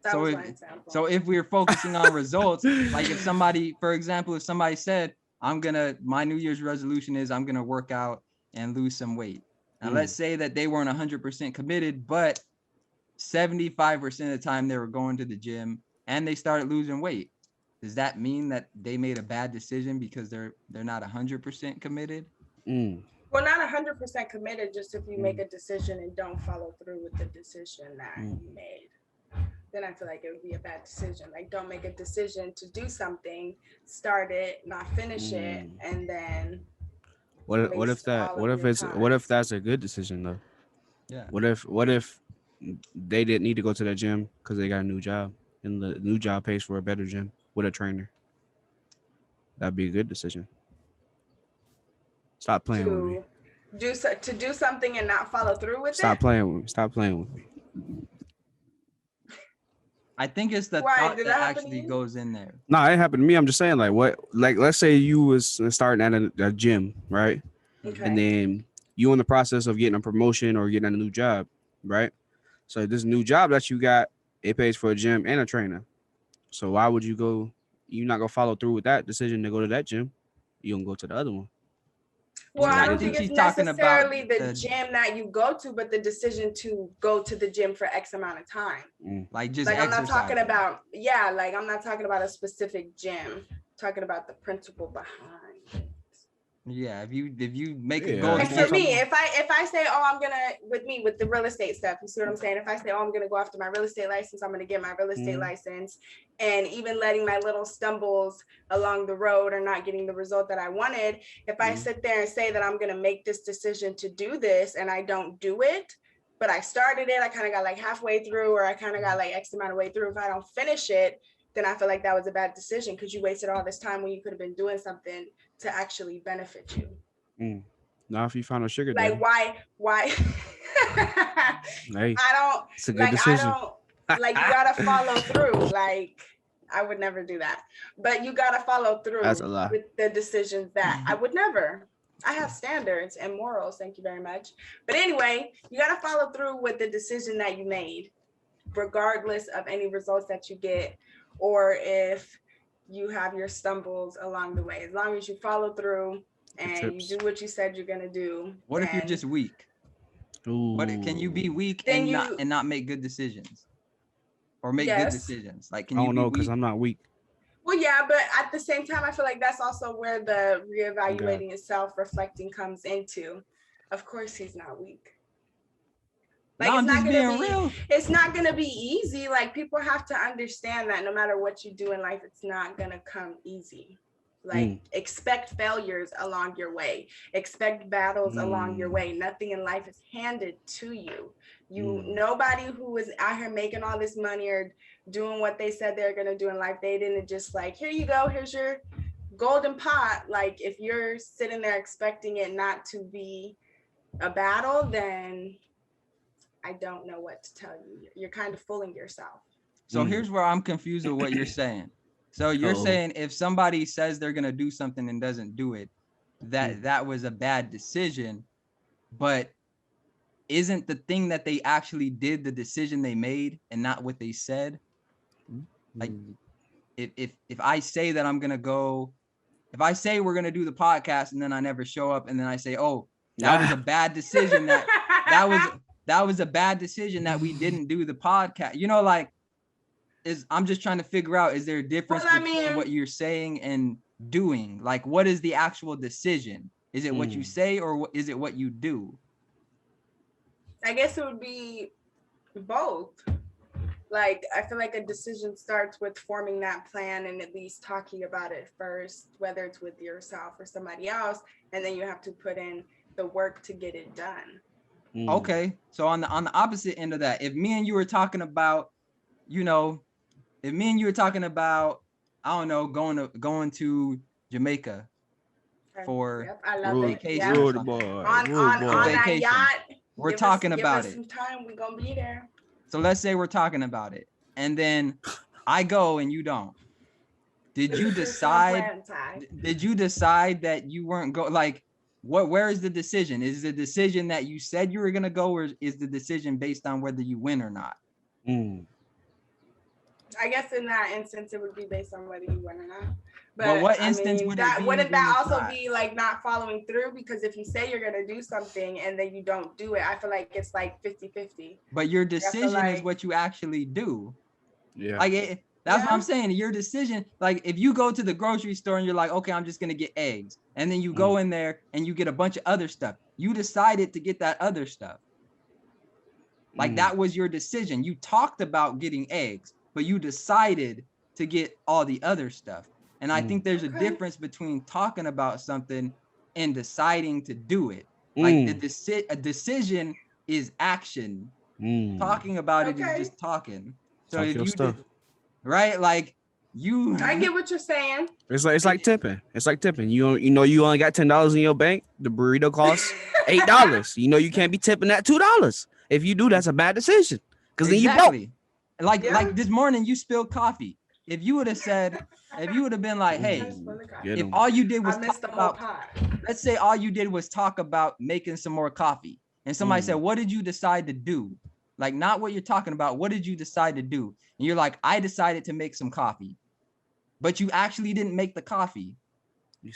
That So was if my example. so if we're focusing on results, like if somebody, for example, if somebody said, my New Year's resolution is I'm gonna work out and lose some weight. Now let's say that they weren't 100% committed, but 75% of the time they were going to the gym and they started losing weight. Does that mean that they made a bad decision because they're not 100% committed? Well, not 100% committed, just if you make a decision and don't follow through with the decision that you made, then I feel like it would be a bad decision. Like, don't make a decision to do something, start it, not finish it, and then What if that's a good decision though? Yeah. What if they didn't need to go to that gym because they got a new job and the new job pays for a better gym with a trainer? That'd be a good decision. Stop playing with me. To do something and not follow through with Stop it. playing with me. Stop playing with me. I think it's the Why? thought Did that that happen to actually you? goes in there. No, it happened to me. I'm just saying, like let's say you was starting at a gym, right? Okay. And then you in the process of getting a promotion or getting a new job, right? So this new job that you got, it pays for a gym and a trainer. So why would you go? You're not gonna follow through with that decision to go to that gym. You gonna go to the other one. Well, Yeah, I I don't think think it's she's talking about necessarily the gym that you go to, but the decision to go to the gym for X amount of time. Like just Like I'm not talking exercising. about, like I'm not talking about a specific gym. I'm talking about the principle behind it. Yeah, if you make a goal. Like for me, if I say, oh, I'm gonna with the real estate stuff, you see what I'm saying? If I say, oh, I'm gonna go after my real estate license, I'm gonna get my real estate license, and even letting my little stumbles along the road or not getting the result that I wanted, if I sit there and say that I'm gonna make this decision to do this and I don't do it, but I started it, I kind of got like halfway through, or I kind of got like X amount of way through. If I don't finish it, then I feel like that was a bad decision because you wasted all this time when you could have been doing something to actually benefit you. Now, if you found a sugar like daddy, why hey, I don't it's a good decision. you gotta follow through. Like I would never do that, but you gotta follow through That's a lie. with the decisions that I would never. I have standards and morals, thank you very much. But anyway, you gotta follow through with the decision that you made, regardless of any results that you get, or if you have your stumbles along the way. As long as you follow through and you do what you said you're gonna do. What if you're just weak? What can you be weak and not make good decisions, or make good decisions? Like, can you? I don't know because I'm not weak. Well, yeah, but at the same time, I feel like that's also where the reevaluating itself, reflecting comes into. Of course, he's not weak. Like no, it's not gonna be real. It's not gonna be easy. Like people have to understand that no matter what you do in life, it's not gonna come easy. Like expect failures along your way, expect battles along your way. Nothing in life is handed to you. Nobody who is out here making all this money or doing what they said they're gonna do in life, they didn't just like, here you go, here's your golden pot. Like if you're sitting there expecting it not to be a battle, then I don't know what to tell you. You're kind of fooling yourself. So here's where I'm confused with what you're saying. So you're saying if somebody says they're going to do something and doesn't do it, that was a bad decision, but isn't the thing that they actually did the decision they made and not what they said? Like if I say that I'm going to go, if I say we're going to do the podcast and then I never show up and then I say, oh, that was a bad decision that was a bad decision that we didn't do the podcast. You know, like I'm just trying to figure out, is there a difference between what you're saying and doing? Like, what is the actual decision? Is it what you say or is it what you do? I guess it would be both. Like, I feel like a decision starts with forming that plan and at least talking about it first, whether it's with yourself or somebody else. And then you have to put in the work to get it done. Okay, so on the opposite end of that, if me and you were talking about, I don't know, going to Jamaica Okay. for Yep, I love it. vacation Yeah. or Rude something. boy. On Rude boy. that Vacation. yacht. We're give talking us, about give us it. some time. We're gonna be there. So let's say we're talking about it, and then I go and you don't. Did you decide? Did you decide that you weren't go? Like, what? Where is the decision? Is the decision that you said you were gonna go, or is the decision based on whether you win or not? I guess in that instance, it would be based on whether you win or not. But what instance would it be? Wouldn't that also not? be like not following through? Because if you say you're gonna do something and then you don't do it, I feel like it's like 50-50. But your decision like, is what you actually do. Yeah. Like that's what I'm saying. Your decision, like if you go to the grocery store and you're like, okay, I'm just gonna get eggs, and then you go in there and you get a bunch of other stuff. You decided to get that other stuff. Like that was your decision. You talked about getting eggs, but you decided to get all the other stuff. And I think there's a difference between talking about something and deciding to do it. Like a decision is action. Talking about it is just talking. So Talk if your you stuff. right, like you, I get what you're saying. It's like tipping. It's like tipping. You only got $10 in your bank. The burrito costs $8. You can't be tipping that $2. If you do, that's a bad decision. Because then you broke. Like this morning you spilled coffee. If you would have been like, hey, if all you did was talk about, let's say all you did was talk about making some more coffee, and somebody said, what did you decide to do? Like, not what you're talking about. What did you decide to do? And you're like, I decided to make some coffee, but you actually didn't make the coffee.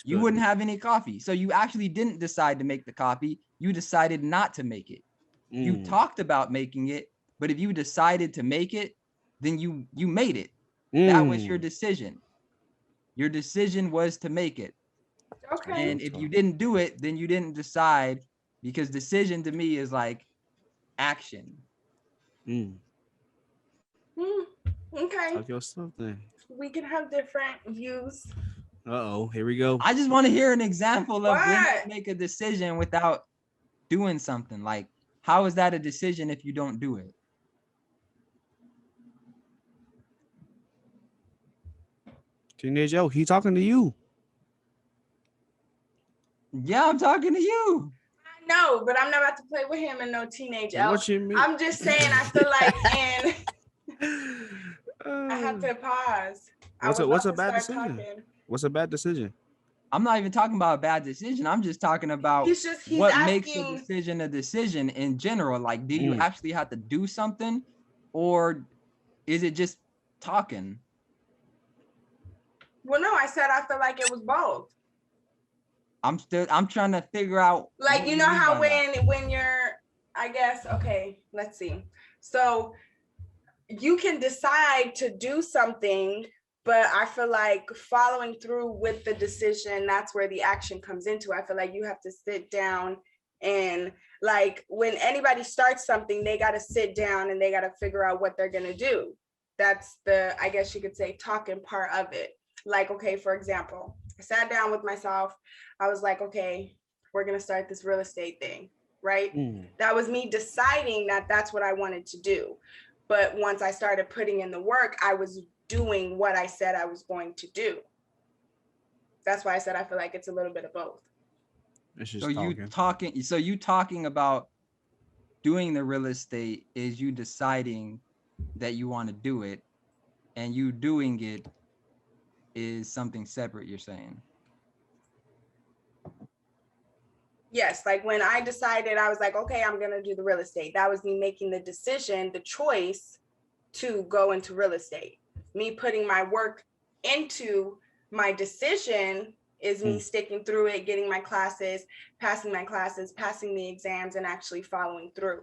You wouldn't have any coffee. So you actually didn't decide to make the coffee. You decided not to make it. You talked about making it, but if you decided to make it, then you made it. That was your decision. Your decision was to make it. Okay. And if you didn't do it, then you didn't decide, because decision to me is like action. Okay. Talk your stuff then. We can have different views. Here we go. I just want to hear an example of when you make a decision without doing something. Like, how is that a decision if you don't do it? Teenage Joe, he talking to you. Yeah, I'm talking to you. No, but I'm not about to play with him and no teenage elf. What you mean? I'm just saying, I feel like, and I have to pause. What's a bad decision? What's a bad decision? I'm not even talking about a bad decision. I'm just talking about he's what asking, makes a decision in general. Like, do you actually have to do something, or is it just talking? Well, no, I said I feel like it was both. I'm trying to figure out. Like, you know how when you're, I guess, okay, let's see. So you can decide to do something, but I feel like following through with the decision, that's where the action comes into. I feel like you have to sit down and, like, when anybody starts something, they got to sit down and they got to figure out what they're going to do. That's the, I guess you could say, talking part of it. Like, okay, for example, I sat down with myself. I was like, okay, we're going to start this real estate thing, right? That was me deciding that that's what I wanted to do. But once I started putting in the work, I was doing what I said I was going to do. That's why I said I feel like it's a little bit of both. It's just So you talking about doing the real estate is you deciding that you want to do it, and you doing it is something separate, you're saying? Yes, like when I decided, I was like, okay, I'm going to do the real estate. That was me making the decision, the choice to go into real estate. Me putting my work into my decision is me sticking through it, getting my classes, passing the exams, and actually following through.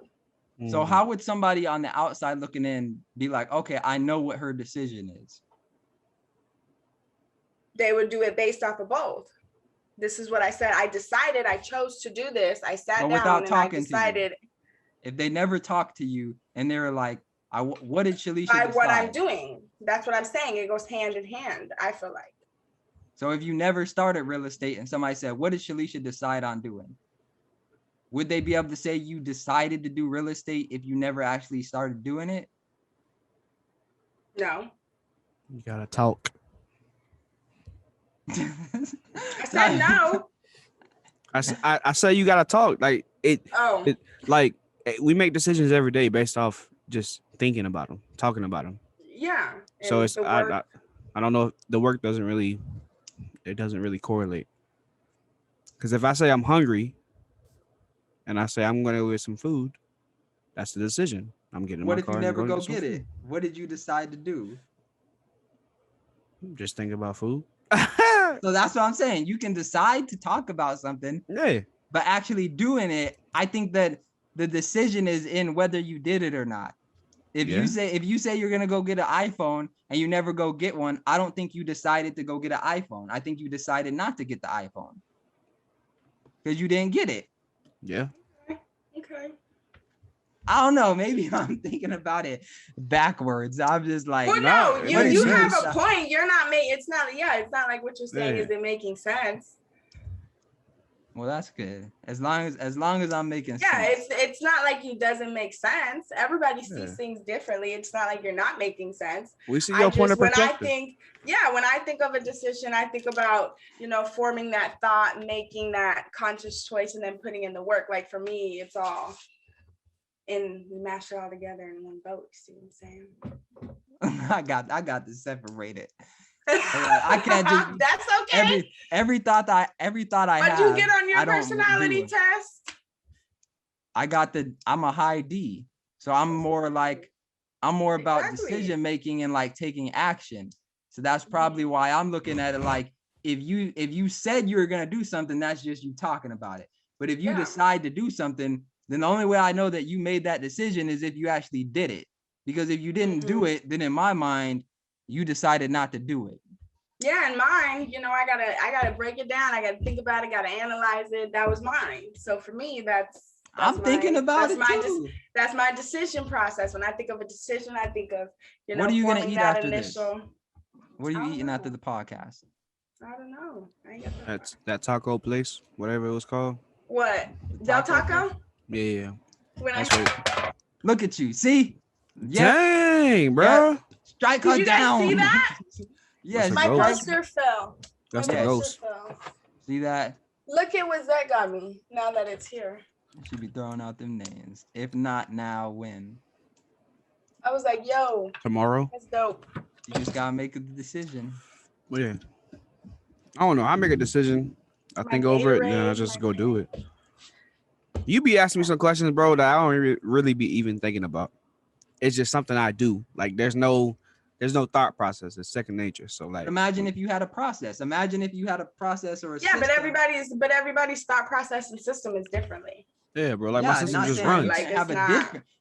So how would somebody on the outside looking in be like, okay, I know what her decision is? They would do it based off of both. This is what I said. I decided, I chose to do this. I sat down and I decided. If they never talked to you and they were like, what did Shalisha by decide? What I'm doing. That's what I'm saying. It goes hand in hand, I feel like. So if you never started real estate and somebody said, what did Shalisha decide on doing? would they be able to say you decided to do real estate if you never actually started doing it? No. You gotta talk. I said no. I say you gotta talk. Like Oh. like we make decisions every day based off just thinking about them, talking about them. Yeah. So And it's the work. I don't know. The work doesn't really correlate. Because if I say I'm hungry and I say I'm gonna go get some food, that's the decision. I'm getting in What my if you car and never going go to get get some it? What did you decide to do? food. Just think about food. So that's what I'm saying. You can decide to talk about something, Yeah. but actually doing it, I think that the decision is in whether you did it or not. If you say you're gonna go get an iPhone and you never go get one, I don't think you decided to go get an iPhone. I think you decided not to get the iPhone because you didn't get it. Yeah. Okay. I don't know. Maybe I'm thinking about it backwards. I'm just like, Well, No, no, it you makes have sense. a point. You're not making. It's not. Yeah, it's not like what you're saying Yeah. isn't making sense. well, that's good. As long as I'm making Yeah, sense. it's not like it doesn't make sense. Everybody Yeah. sees things differently. It's not like you're not making sense. We see your point of When I perspective. think of a decision, I think about, forming that thought, making that conscious choice, and then putting in the work. Like for me, it's all and we mash it all together in one boat. See what I'm saying? I got to separate it. I can't just. That's okay. Every thought I What'd have. you get on your I don't personality do it. test? I'm a high D, so I'm more about Exactly. decision making and like taking action. So that's probably why I'm looking at it like if you said you were gonna do something, that's just you talking about it. But if you decide to do something, then the only way I know that you made that decision is if you actually did it. Because if you didn't do it, then in my mind, you decided not to do it. Yeah, and mine, I gotta break it down. I gotta think about it. Gotta analyze it. That was mine. So for me, I'm thinking about it too. That's my decision process. When I think of a decision, I think of what are you gonna eat after this? What are you eating after the podcast? I don't know. That's that taco place, whatever it was called. What? Del Taco? Yeah. That's right. Look at you. See? Yep. Dang, bro. Yep. Strike her down. See that? Yes. My poster fell. That's the ghost. See that? Look at what that got me. Now that it's here. Should be throwing out them names. If not now, when? I was like, yo. Tomorrow. That's dope. You just gotta make a decision. Well, yeah. I don't know. I make a decision. I think over it, and then I just go do it. You be asking me some questions, bro, that I don't really be even thinking about. It's just something I do. Like there's no thought process. It's second nature. So like, imagine if you had a process. Imagine if you had a process or a system. but everybody's thought process and system is differently. Yeah, bro. Like my system just runs.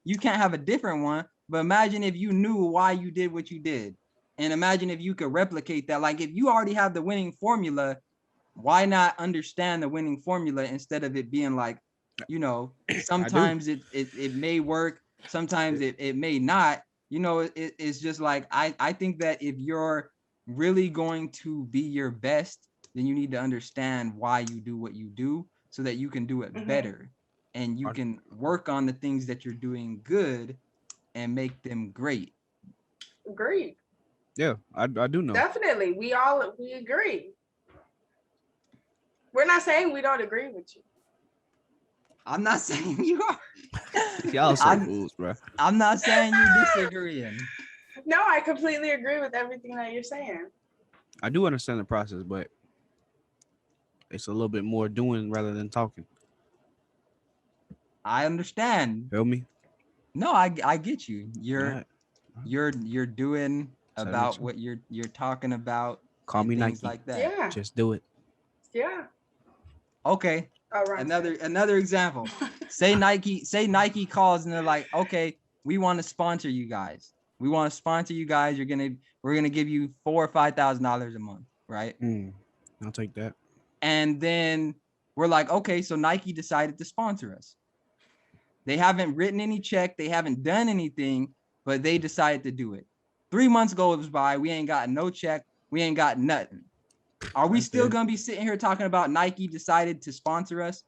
You can't have a different one. But imagine if you knew why you did what you did, and imagine if you could replicate that. Like if you already have the winning formula, why not understand the winning formula instead of it being like, sometimes it may work, sometimes it may not. It's just like I think that if you're really going to be your best, then you need to understand why you do what you do so that you can do it better, and you can work on the things that you're doing good and make them great. Agreed. Yeah, I do know. Definitely. We agree. We're not saying we don't agree with you. I'm not saying you are. Y'all some fools, bro. I'm not saying you're disagreeing. No, I completely agree with everything that you're saying. I do understand the process, but it's a little bit more doing rather than talking. I understand. Feel me? No, I get you. You're doing about what you're talking about. Call me things Nike. Like that. Yeah. Just do it. Yeah. Okay. All right. Another example. Say Nike calls and they're like, okay, we want to sponsor you guys. We want to sponsor you guys. We're gonna give you $4,000 or $5,000 a month, right? I'll take that. And then we're like, okay, so Nike decided to sponsor us. They haven't written any check. They haven't done anything, but they decided to do it. 3 months goes by. We ain't got no check. We ain't got nothing. Are we still going to be sitting here talking about Nike decided to sponsor us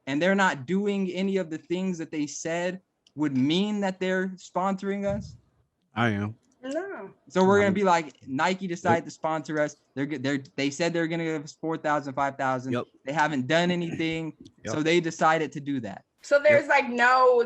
and they're not doing any of the things that they said would mean that they're sponsoring us? I am. No. So we're gonna be like, Nike decided to sponsor us. They said they're gonna give us 4,000, 5,000. Yep. They haven't done anything, so they decided to do that. So there's like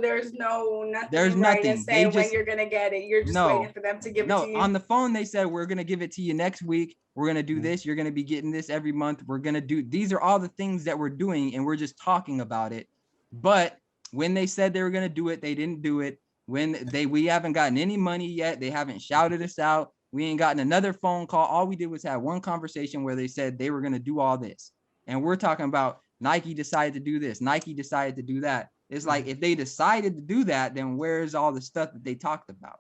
there's nothing. There's right nothing. in saying They just- when you're gonna get it. You're just waiting for them to give it to you. On the phone they said we're gonna give it to you next week. We're gonna do this. You're gonna be getting this every month. We're gonna do. These are all the things that we're doing, and we're just talking about it. But when they said they were gonna do it, they didn't do it. We haven't gotten any money yet. They haven't shouted us out. We ain't gotten another phone call. All we did was have one conversation where they said they were gonna do all this, and we're talking about Nike decided to do this. Nike decided to do that. It's like, if they decided to do that, then where's all the stuff that they talked about?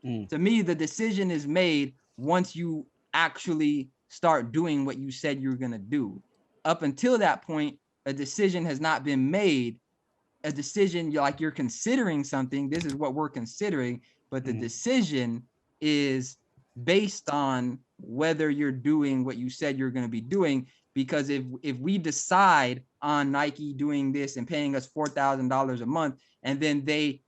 To me, the decision is made once you actually start doing what you said you were going to do. Up until that point, a decision has not been made. A decision, like you're considering something, this is what we're considering, but the decision is based on whether you're doing what you said you're going to be doing. Because if we decide on Nike doing this and paying us $4,000 a month, and then they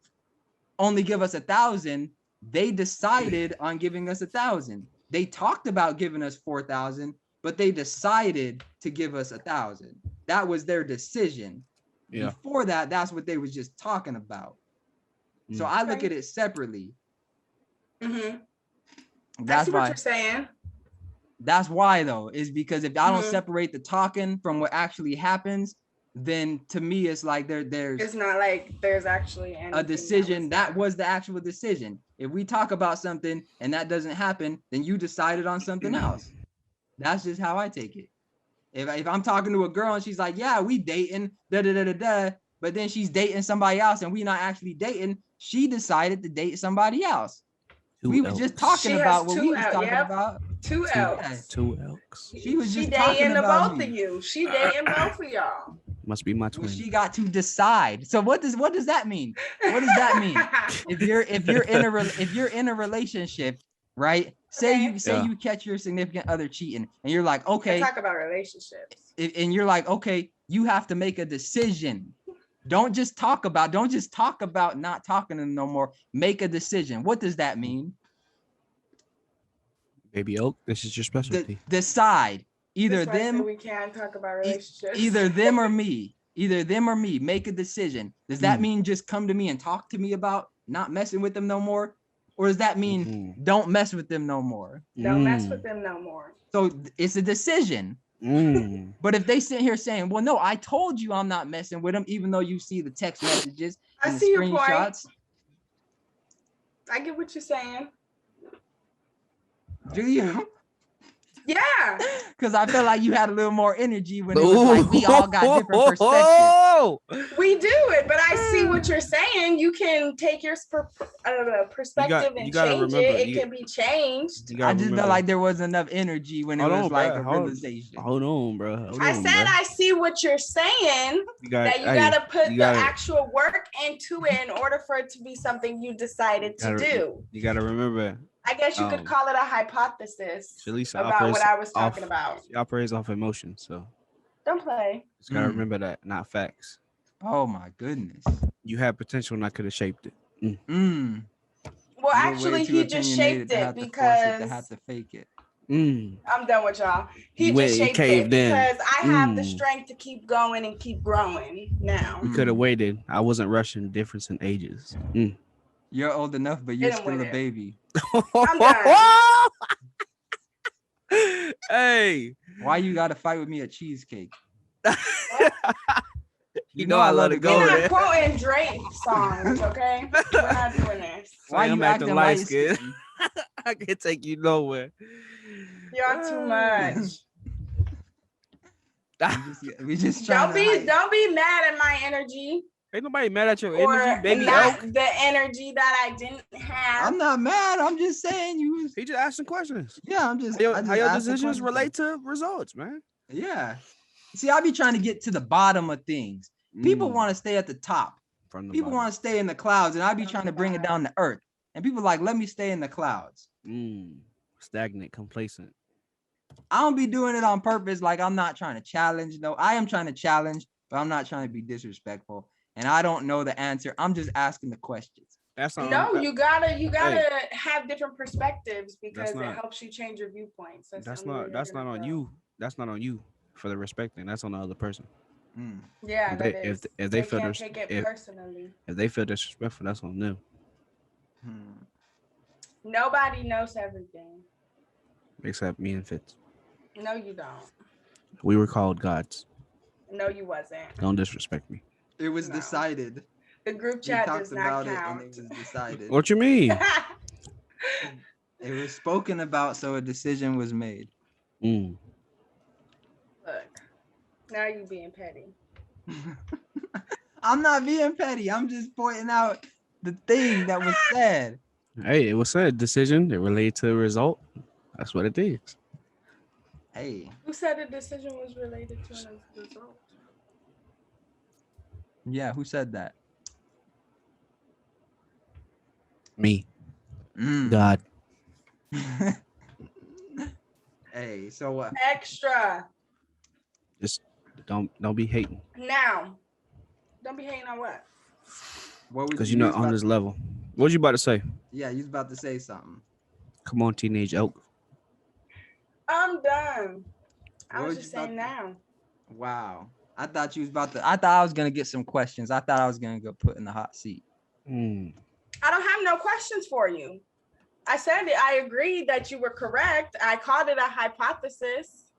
only give us 1,000, they decided on giving us 1,000. They talked about giving us 4,000, but they decided to give us 1,000. That was their decision. Yeah. Before that, that's what they was just talking about. So I look at it separately. That's what you're saying. That's why, though, is because if I don't separate the talking from what actually happens, then to me it's like there's it's not like there's actually a decision. That was the actual decision. If we talk about something and that doesn't happen, then you decided on something else. That's just how I take it. If I'm talking to a girl and she's like, yeah, we dating, but then she's dating somebody else and we not actually dating, she decided to date somebody else. We were just talking about what we was talking about. Two L's. She was just dating both of you. She dating both of y'all. Must be my twin. Well, she got to decide. So what does that mean? What does that mean? if you're in a relationship, right? Say you catch your significant other cheating, and you're like, okay. Talk about relationships. And you're like, okay, you have to make a decision. Don't just talk about not talking to them no more. Make a decision. What does that mean? Baby Oak, this is your specialty. Decide. Either them. We can't talk about relationships. Either them or me. Make a decision. Does that mean just come to me and talk to me about not messing with them no more? Or does that mean don't mess with them no more? Don't mess with them no more. So it's a decision. But if they sit here saying, well, no, I told you I'm not messing with them, even though you see the text messages and the screenshots. I get what you're saying. Do you? Yeah. Because I felt like you had a little more energy when it was like we all got different perspectives. We do it, but I see what you're saying. You can take your perspective and change it. It can be changed. I just felt like there wasn't enough energy when it was like a realization. Hold on, bro. I said I see what you're saying. That you gotta put the actual work into it in order for it to be something you decided to do. You gotta remember. I guess you could call it a hypothesis Shalisha about what I was talking about. She operates off emotion, so don't play. Just gotta remember that, not facts. Oh my goodness. You had potential and I could have shaped it. Well, actually, he just shaped it because I had to fake it. I'm done with y'all. He just shaped it because I have the strength to keep going and keep growing now. We could have waited. I wasn't rushing. Difference in ages. You're old enough, but you're still a baby. I'm done. Hey, why you gotta fight with me at cheesecake? You know I love to go there. We're not quoting Drake songs, okay? We're not doing this. Why you acting light skin? I can't take you nowhere. Y'all too much. We just don't be mad at my energy. Ain't nobody mad at your energy, baby. Not the energy that I didn't have. I'm not mad. I'm just saying you. He just asking questions. Yeah, I'm just. How your decisions relate to results, man? Yeah. See, I be trying to get to the bottom of things. People want to stay at the top. People want to stay in the clouds, and I be trying to bring it down to earth. And people like, let me stay in the clouds. Stagnant, complacent. I don't be doing it on purpose. Like I'm not trying to challenge. No, I am trying to challenge. but I'm not trying to be disrespectful. And I don't know the answer. I'm just asking the questions. That's not. No, you gotta Hey. have different perspectives because it not- helps you change your viewpoints. That's the only way not. you're That's not gonna on grow. you. That's not on you for the respecting. That's on the other person. Mm. Yeah, If that they is. if They they feel can't take it personally. if they feel disrespectful, that's on them. Hmm. Nobody knows everything. Except me and Fitz. No, you don't. We were called gods. No, you wasn't. Don't disrespect me. It was No. decided. The group We chat talked does not about it, count. and it was decided. What you mean? It was spoken about, so a decision was made. Mm. Look, now you being petty. I'm not being petty. I'm just pointing out the thing that was said. Hey, it was a decision. It related to the result. That's what it is. Hey, Who said the decision was related to a result? yeah, who said that? Me, Mm. God. Hey, so what? Extra. Just don't be hating. Now, don't be hating on what? What was Because you're not was on about- this level. What you about to say? Yeah, you was about to say something. Come on, teenage elk. I'm done. I What was was just you about saying to- now. Wow. I thought you was about to. I thought I was gonna get some questions. I thought I was gonna go put in the hot seat. Mm. I don't have no questions for you. I said it. I agreed that you were correct. I called it a hypothesis.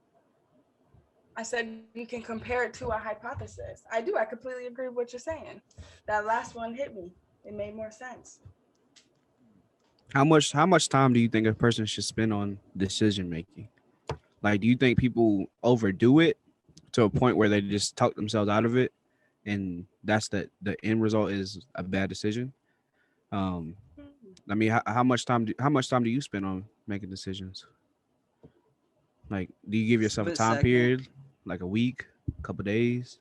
I said you can compare it to a hypothesis. I do. I completely agree with what you're saying. That last one hit me. It made more sense. How much time do you think a person should spend on decision making? Like, do you think people overdo it to a point where they just talk themselves out of it, and that's the end result is a bad decision? I mean, how much time do you spend on making decisions? Like, do you give yourself a Split time second. period, like a week, a couple days?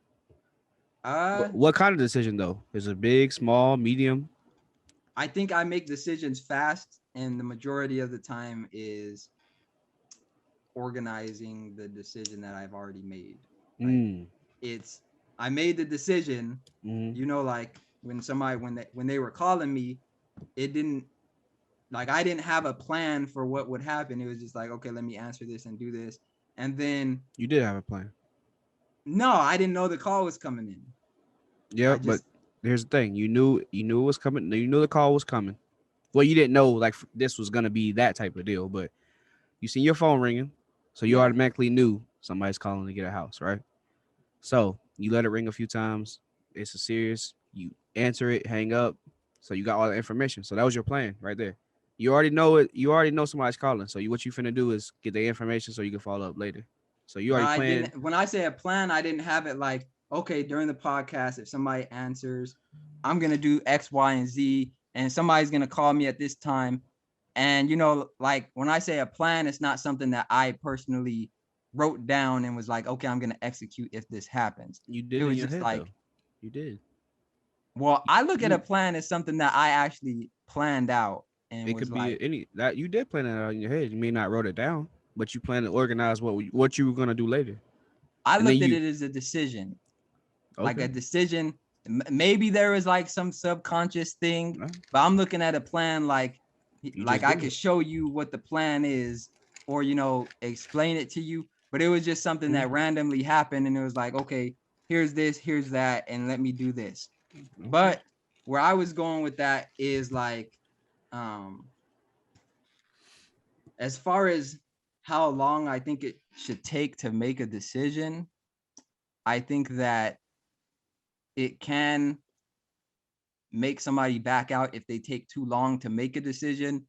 Uh, What kind of decision though? Is it big, small, medium? I think I make decisions fast, and the majority of the time is organizing the decision that I've already made. Mm. It's I made the decision. Mm. You know, like when they were calling me, it didn't like I didn't have a plan for what would happen. It was just like, okay, let me answer this and do this, and then You did have a plan. no, I didn't know the call was coming in. Yeah, but here's the thing: you knew it was coming. You knew the call was coming. Well, you didn't know like this was gonna be that type of deal, but you seen your phone ringing, so you Yeah. automatically knew somebody's calling to get a house, right? So you let it ring a few times. It's a serious. You answer it, hang up. So you got all the information. So that was your plan right there. You already know it. You already know somebody's calling. So what you finna do is get the information so you can follow up later. So you But already I planned. didn't. When I say a plan, I didn't have it like, okay, during the podcast, if somebody answers, I'm gonna do X, Y, and Z, and somebody's gonna call me at this time. And you know, like when I say a plan, it's not something that I personally wrote down and was like, okay, I'm gonna execute if this happens. You did It in was your just head, like, though. You did. well, I look at You- a plan as something that I actually planned out and It was could be like, any that you did plan it out in your head. You may not wrote it down, but you plan to organize what you were gonna do later. I And then looked at you- it as a decision. Like Okay. a decision. Maybe there was like some subconscious thing, No, but I'm looking at a plan like just I did could it. show you what the plan is, or you know, explain it to you. But it was just something that randomly happened, and it was like, okay, here's this, here's that, and let me do this. Okay. But where I was going with that is like, as far as how long I think it should take to make a decision, I think that it can make somebody back out if they take too long to make a decision.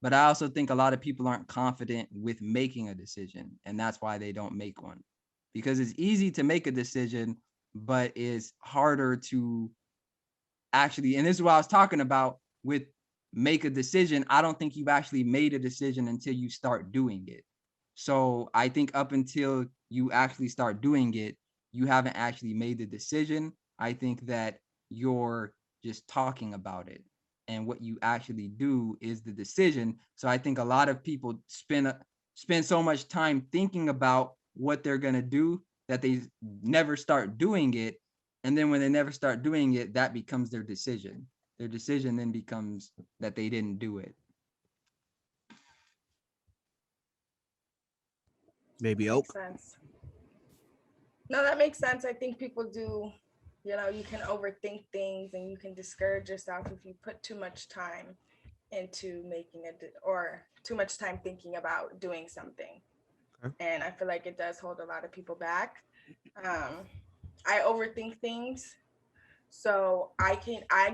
But I also think a lot of people aren't confident with making a decision, and that's why they don't make one. Because it's easy to make a decision, but it's harder to actually, and this is what I was talking about with make a decision. I don't think you've actually made a decision until you start doing it. So I think up until you actually start doing it, you haven't actually made the decision. I think that you're just talking about it. And what you actually do is the decision. So I think a lot of people spend so much time thinking about what they're gonna do that they never start doing it. And then when they never start doing it, that becomes their decision. Their decision then becomes that they didn't do it. Baby Makes Oak. sense. No, that makes sense. I think people do, you can overthink things and you can discourage yourself if you put too much time into making it or too much time thinking about doing something. Okay. And I feel like it does hold a lot of people back. I overthink things. So I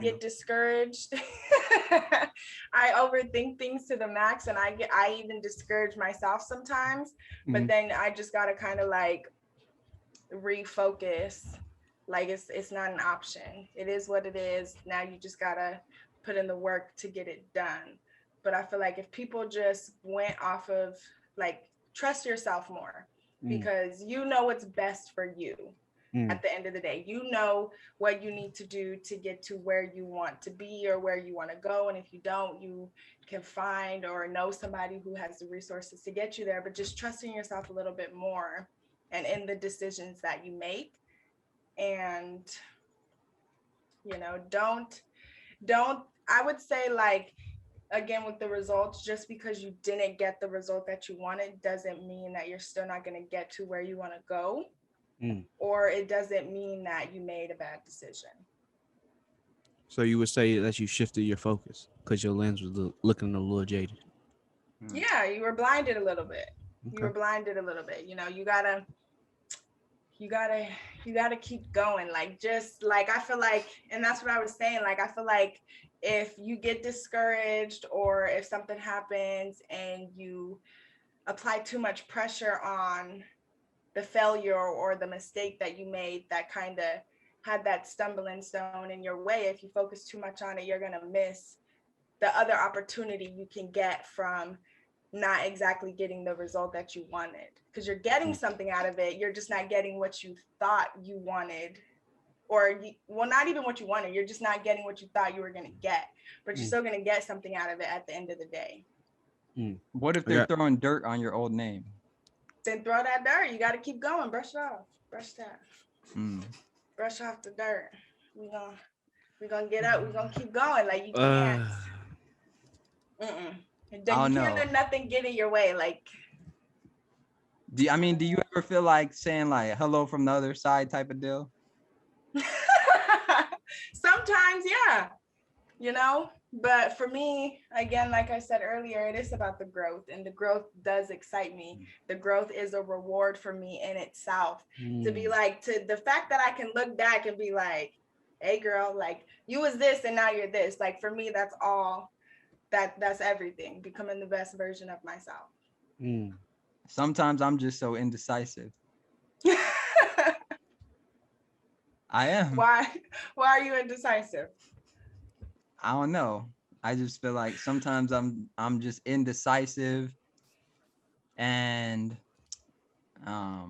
get discouraged. I overthink things to the max and I even discourage myself sometimes, but Mhm. then I just gotta kind of like refocus. Like it's not an option. It is what it is. Now you just gotta put in the work to get it done. But I feel like if people just went off of like trust yourself more because you know what's best for you Mm. at the end of the day. You know what you need to do to get to where you want to be or where you want to go. And if you don't, you can find or know somebody who has the resources to get you there. But just trusting yourself a little bit more and in the decisions that you make. And, don't, I would say like, again, with the results, just because you didn't get the result that you wanted doesn't mean that you're still not going to get to where you want to go. Or it doesn't mean that you made a bad decision. So you would say that you shifted your focus because your lens was looking a little jaded. Yeah, you were blinded a little bit. You were Okay. blinded a little bit. You gotta keep going. Like just like I feel like, and that's what I was saying. Like I feel like if you get discouraged or if something happens and you apply too much pressure on the failure or the mistake that you made that kind of had that stumbling stone in your way, if you focus too much on it, you're going to miss the other opportunity you can get from not exactly getting the result that you wanted, because you're getting something out of it. You're just not getting what you thought you wanted, or well, not even what you wanted. You're just not getting what you thought you were going to get, but you're still going to get something out of it at the end of the day. What if they're throwing dirt on your old name? Then throw that dirt. You got to keep going. Brush it off. Brush that. Brush off the dirt. We're gonna get up. We're gonna keep going. Like you can't. You can't let nothing get in your way. Like. Do you ever feel like saying like hello from the other side type of deal? Sometimes, yeah. But for me, again, like I said earlier, it is about the growth, and the growth does excite me. The growth is a reward for me in itself. To be like, to the fact that I can look back and be like, hey girl, like you was this and now you're this. Like for me, that's all that's everything. Becoming the best version of myself. Sometimes I'm just so indecisive. I am. Why are you indecisive? I don't know. I just feel like sometimes I'm just indecisive, and I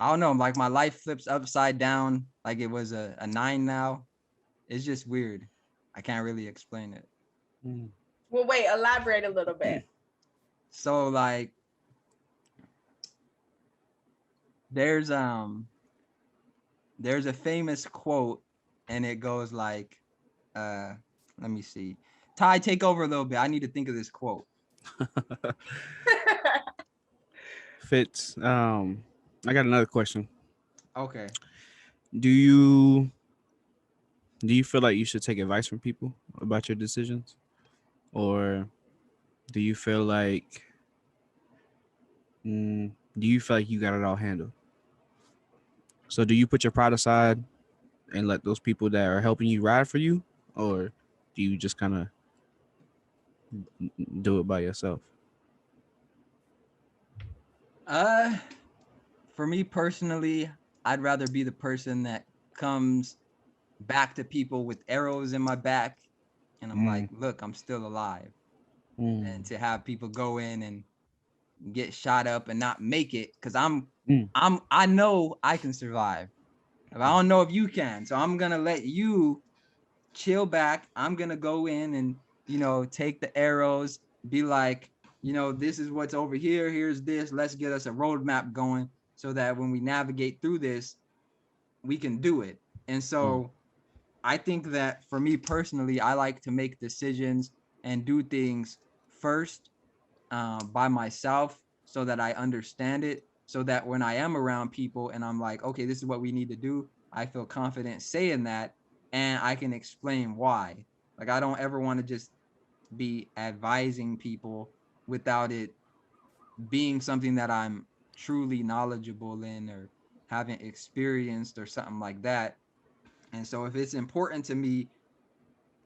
don't know, like my life flips upside down like it was a 9 now. It's just weird. I can't really explain it. Well, wait, elaborate a little bit. So like there's a famous quote, and it goes like, let me see. Ty, take over a little bit. I need to think of this quote. Fitz, I got another question. Okay. Do you feel like you should take advice from people about your decisions, or do you feel like you got it all handled? So do you put your pride aside and let those people that are helping you ride for you, or do you just kind of do it by yourself? For me personally, I'd rather be the person that comes back to people with arrows in my back, and I'm like, look, I'm still alive. And to have people go in and get shot up and not make it, because I know I can survive. I don't know if you can, so I'm gonna let you chill back. I'm gonna go in and take the arrows, be like, this is what's over here. Here's this. Let's get us a roadmap going so that when we navigate through this, we can do it. And so I think that for me personally, I like to make decisions and do things first by myself so that I understand it, so that when I am around people and I'm like, okay, this is what we need to do, I feel confident saying that and I can explain why. Like, I don't ever want to just be advising people without it being something that I'm truly knowledgeable in or haven't experienced or something like that. And so if it's important to me,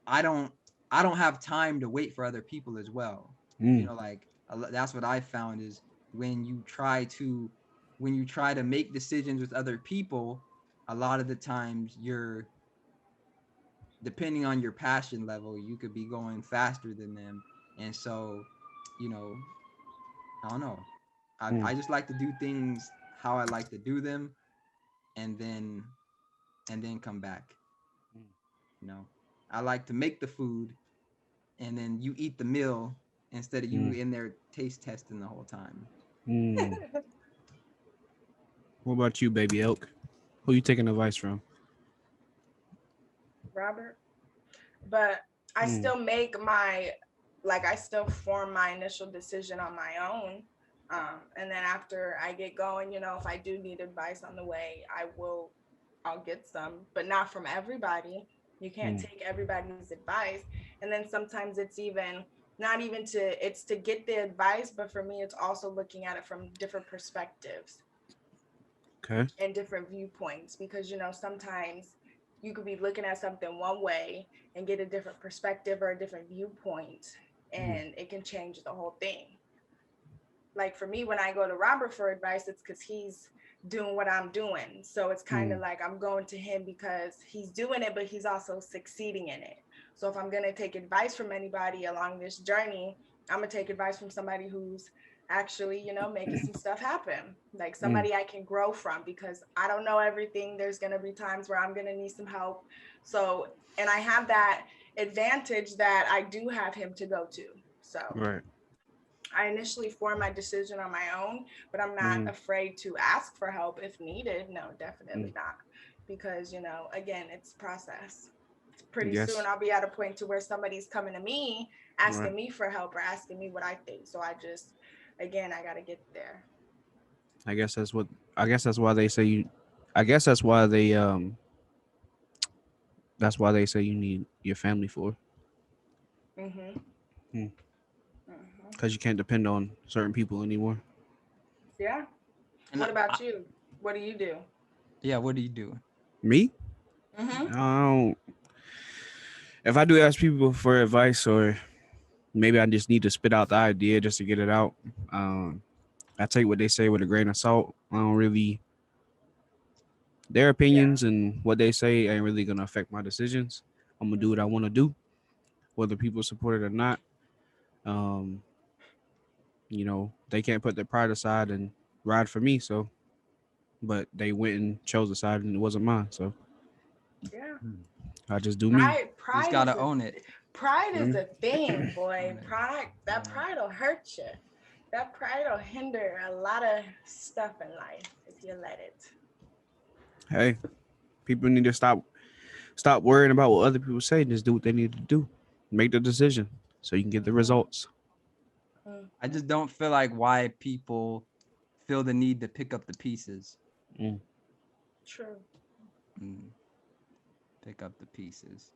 I don't I don't have time to wait for other people as well. You know, like that's what I found is when you try to make decisions with other people, a lot of the times you're depending on your passion level, you could be going faster than them. And so, you know, I don't know. I just like to do things how I like to do them and then come back. You know, I like to make the food and then you eat the meal instead of you in there taste testing the whole time. What about you, baby elk? Who you taking advice from? Robert. But I still make I still form my initial decision on my own. And then after I get going, if I do need advice on the way, I'll get some, but not from everybody. You can't take everybody's advice. And then sometimes it's even not even it's to get the advice, but for me, it's also looking at it from different perspectives. Okay. And different viewpoints, because sometimes you could be looking at something one way and get a different perspective or a different viewpoint, and it can change the whole thing. Like for me, when I go to Robert for advice, it's because he's doing what I'm doing. So it's kind of like I'm going to him because he's doing it, but he's also succeeding in it. So if I'm going to take advice from anybody along this journey, I'm going to take advice from somebody who's actually, making some stuff happen, like somebody I can grow from, because I don't know everything. There's going to be times where I'm going to need some help. So, and I have that advantage that I do have him to go to. So Right. I initially formed my decision on my own, but I'm not afraid to ask for help if needed. No, definitely not. Because, again, it's process. Pretty soon I'll be at a point to where somebody's coming to me, asking me for help or asking me what I think. So I got to get there. I guess that's why they say you. I guess that's why they say you need your family for. Because you can't depend on certain people anymore. Yeah. And what about you? What do you do? Yeah, what do you do? Me? If I do ask people for advice, or maybe I just need to spit out the idea just to get it out, I take what they say with a grain of salt. I don't really. Their opinions and what they say ain't really gonna affect my decisions. I'm gonna do what I want to do, whether people support it or not. Um, they can't put their pride aside and ride for me. So, but they went and chose a side, and it wasn't mine. So, I just do me. Just gotta own it. Pride is a thing, boy. Pride will hurt you. That pride will hinder a lot of stuff in life if you let it. Hey, people need to stop worrying about what other people say. Just do what they need to do. Make the decision so you can get the results. I just don't feel like why people feel the need to pick up the pieces. True. Pick up the pieces.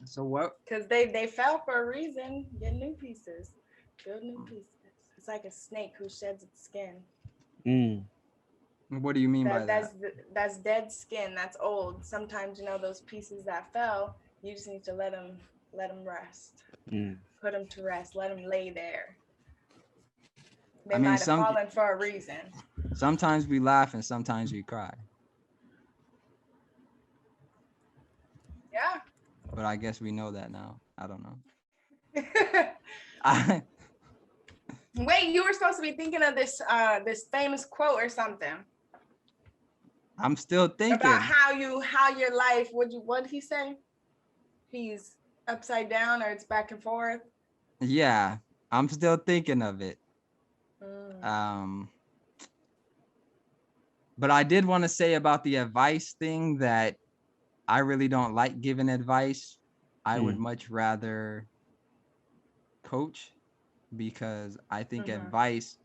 So what? Because they fell for a reason. Get new pieces. Build new pieces. It's like a snake who sheds its skin. What do you mean by that? That's dead skin. That's old. Sometimes those pieces that fell, you just need to let them rest. Put them to rest. Let them lay there. They might have fallen for a reason. Sometimes we laugh and sometimes we cry. Yeah. But I guess we know that now. I don't know. Wait, you were supposed to be thinking of this famous quote or something. I'm still thinking about how your life. What did he say? He's upside down or it's back and forth. Yeah, I'm still thinking of it. But I did want to say about the advice thing that I really don't like giving advice. I would much rather coach, because I think advice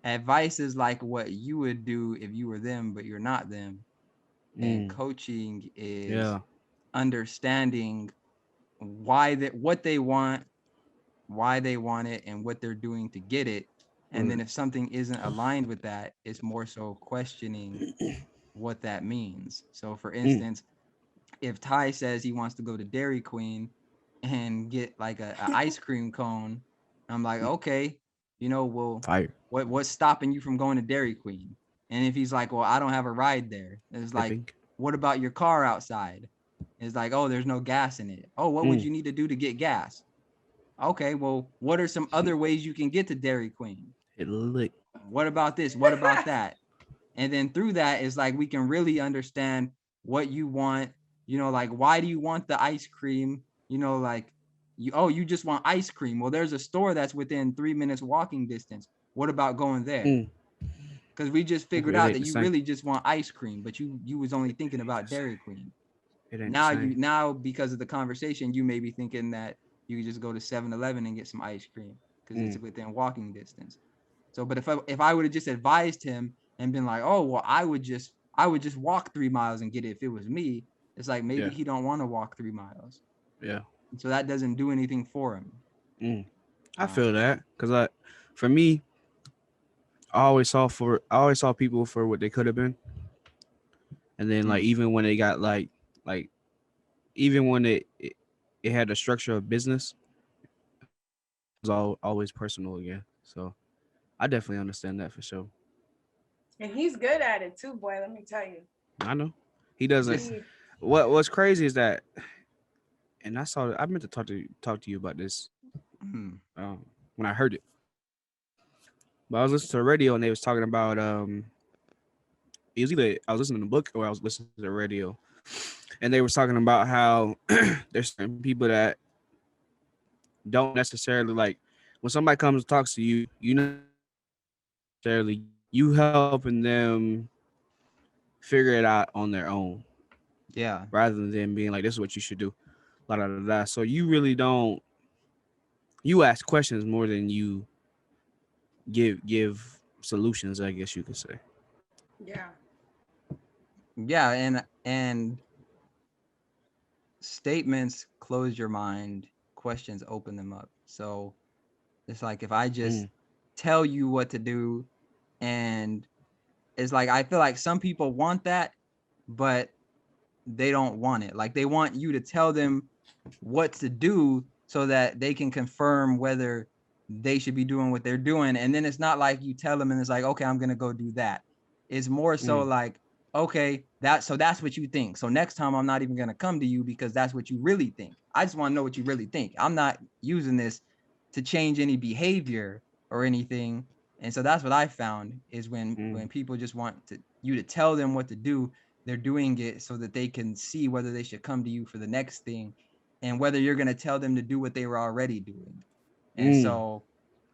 is like what you would do if you were them, but you're not them. And coaching is understanding what they want, why they want it, and what they're doing to get it. And then if something isn't aligned with that, it's more so questioning what that means. So for instance, if Ty says he wants to go to Dairy Queen and get like a ice cream cone, I'm like, okay, well, Fire. what's stopping you from going to Dairy Queen? And if he's like, well, I don't have a ride there, it's like, what about your car outside? It's like, oh, there's no gas in it. Oh, what would you need to do to get gas? Okay, well, what are some other ways you can get to Dairy Queen? What about this? What about that? And then through that is like we can really understand what you want. Like, why do you want the ice cream? Like you just want ice cream. Well, there's a store that's within 3 minutes walking distance. What about going there? Because we just figured out that you really just want ice cream, but you was only thinking about Dairy Queen. Now because of the conversation, you may be thinking that you could just go to 7-Eleven and get some ice cream because it's within walking distance. So, but if I would have just advised him and been like, oh, well, I would just walk 3 miles and get it if it was me. It's like, maybe he don't want to walk 3 miles. Yeah. So that doesn't do anything for him. I feel that, because for me, I always saw people for what they could have been. And then like, even when they got like even when it had the structure of business, it was always personal again. So I definitely understand that for sure. And he's good at it too, boy. Let me tell you. I know he doesn't. What's crazy is that, and I meant to talk to you about this when I heard it, but I was listening to the radio and they was talking about it was either I was listening to a book or I was listening to the radio, and they was talking about how there's certain people that don't necessarily, like, when somebody comes and talks to you, necessarily you helping them figure it out on their own. Yeah. Rather than being like, this is what you should do. Blah, blah, blah, blah. So you really don't, you ask questions more than you give solutions, I guess you could say. Yeah. Yeah, and statements close your mind, questions open them up. So it's like, if I just tell you what to do, and it's like, I feel like some people want that, but they don't want it. Like, they want you to tell them what to do so that they can confirm whether they should be doing what they're doing. And then it's not like you tell them and it's like, okay, I'm going to go do that. It's more so like, okay, that's what you think. So next time I'm not even going to come to you because that's what you really think. I just want to know what you really think. I'm not using this to change any behavior or anything. And so that's what I found is when people just want you to tell them what to do, they're doing it so that they can see whether they should come to you for the next thing and whether you're going to tell them to do what they were already doing. And so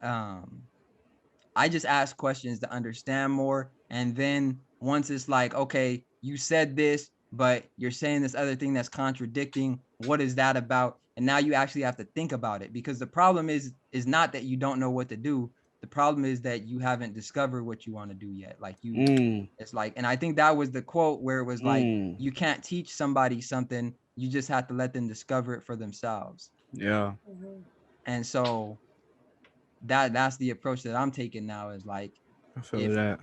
I just ask questions to understand more. And then once it's like, okay, you said this, but you're saying this other thing that's contradicting. What is that about? And now you actually have to think about it, because the problem is not that you don't know what to do. The problem is that you haven't discovered what you want to do yet. Like it's like, and I think that was the quote where it was like, you can't teach somebody something. You just have to let them discover it for themselves. Yeah. And so that's the approach that I'm taking now, is like, I feel that.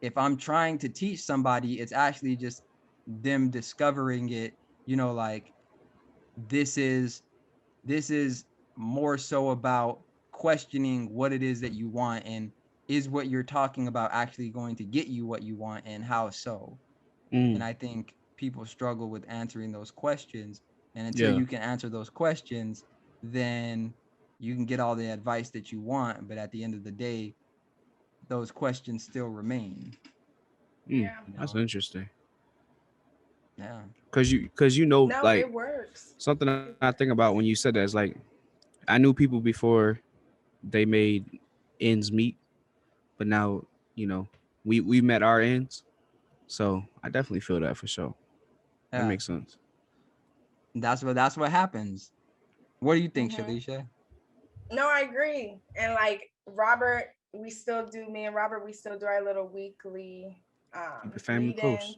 If I'm trying to teach somebody, it's actually just them discovering it, like, this is more so about questioning what it is that you want, and is what you're talking about actually going to get you what you want, and how so. And I think people struggle with answering those questions, and until you can answer those questions, then you can get all the advice that you want, but at the end of the day, those questions still remain. That's interesting. Yeah. Because No, like, it works. something I think about when you said that is like, I knew people before they made ends meet, but now we met our ends. So I definitely feel that for sure. That Yeah, makes sense. that's what happens. What do you think, Hmm. Shalisha? No, I agree. And like Robert, me and Robert, we still do our little weekly Keep the family readings, close.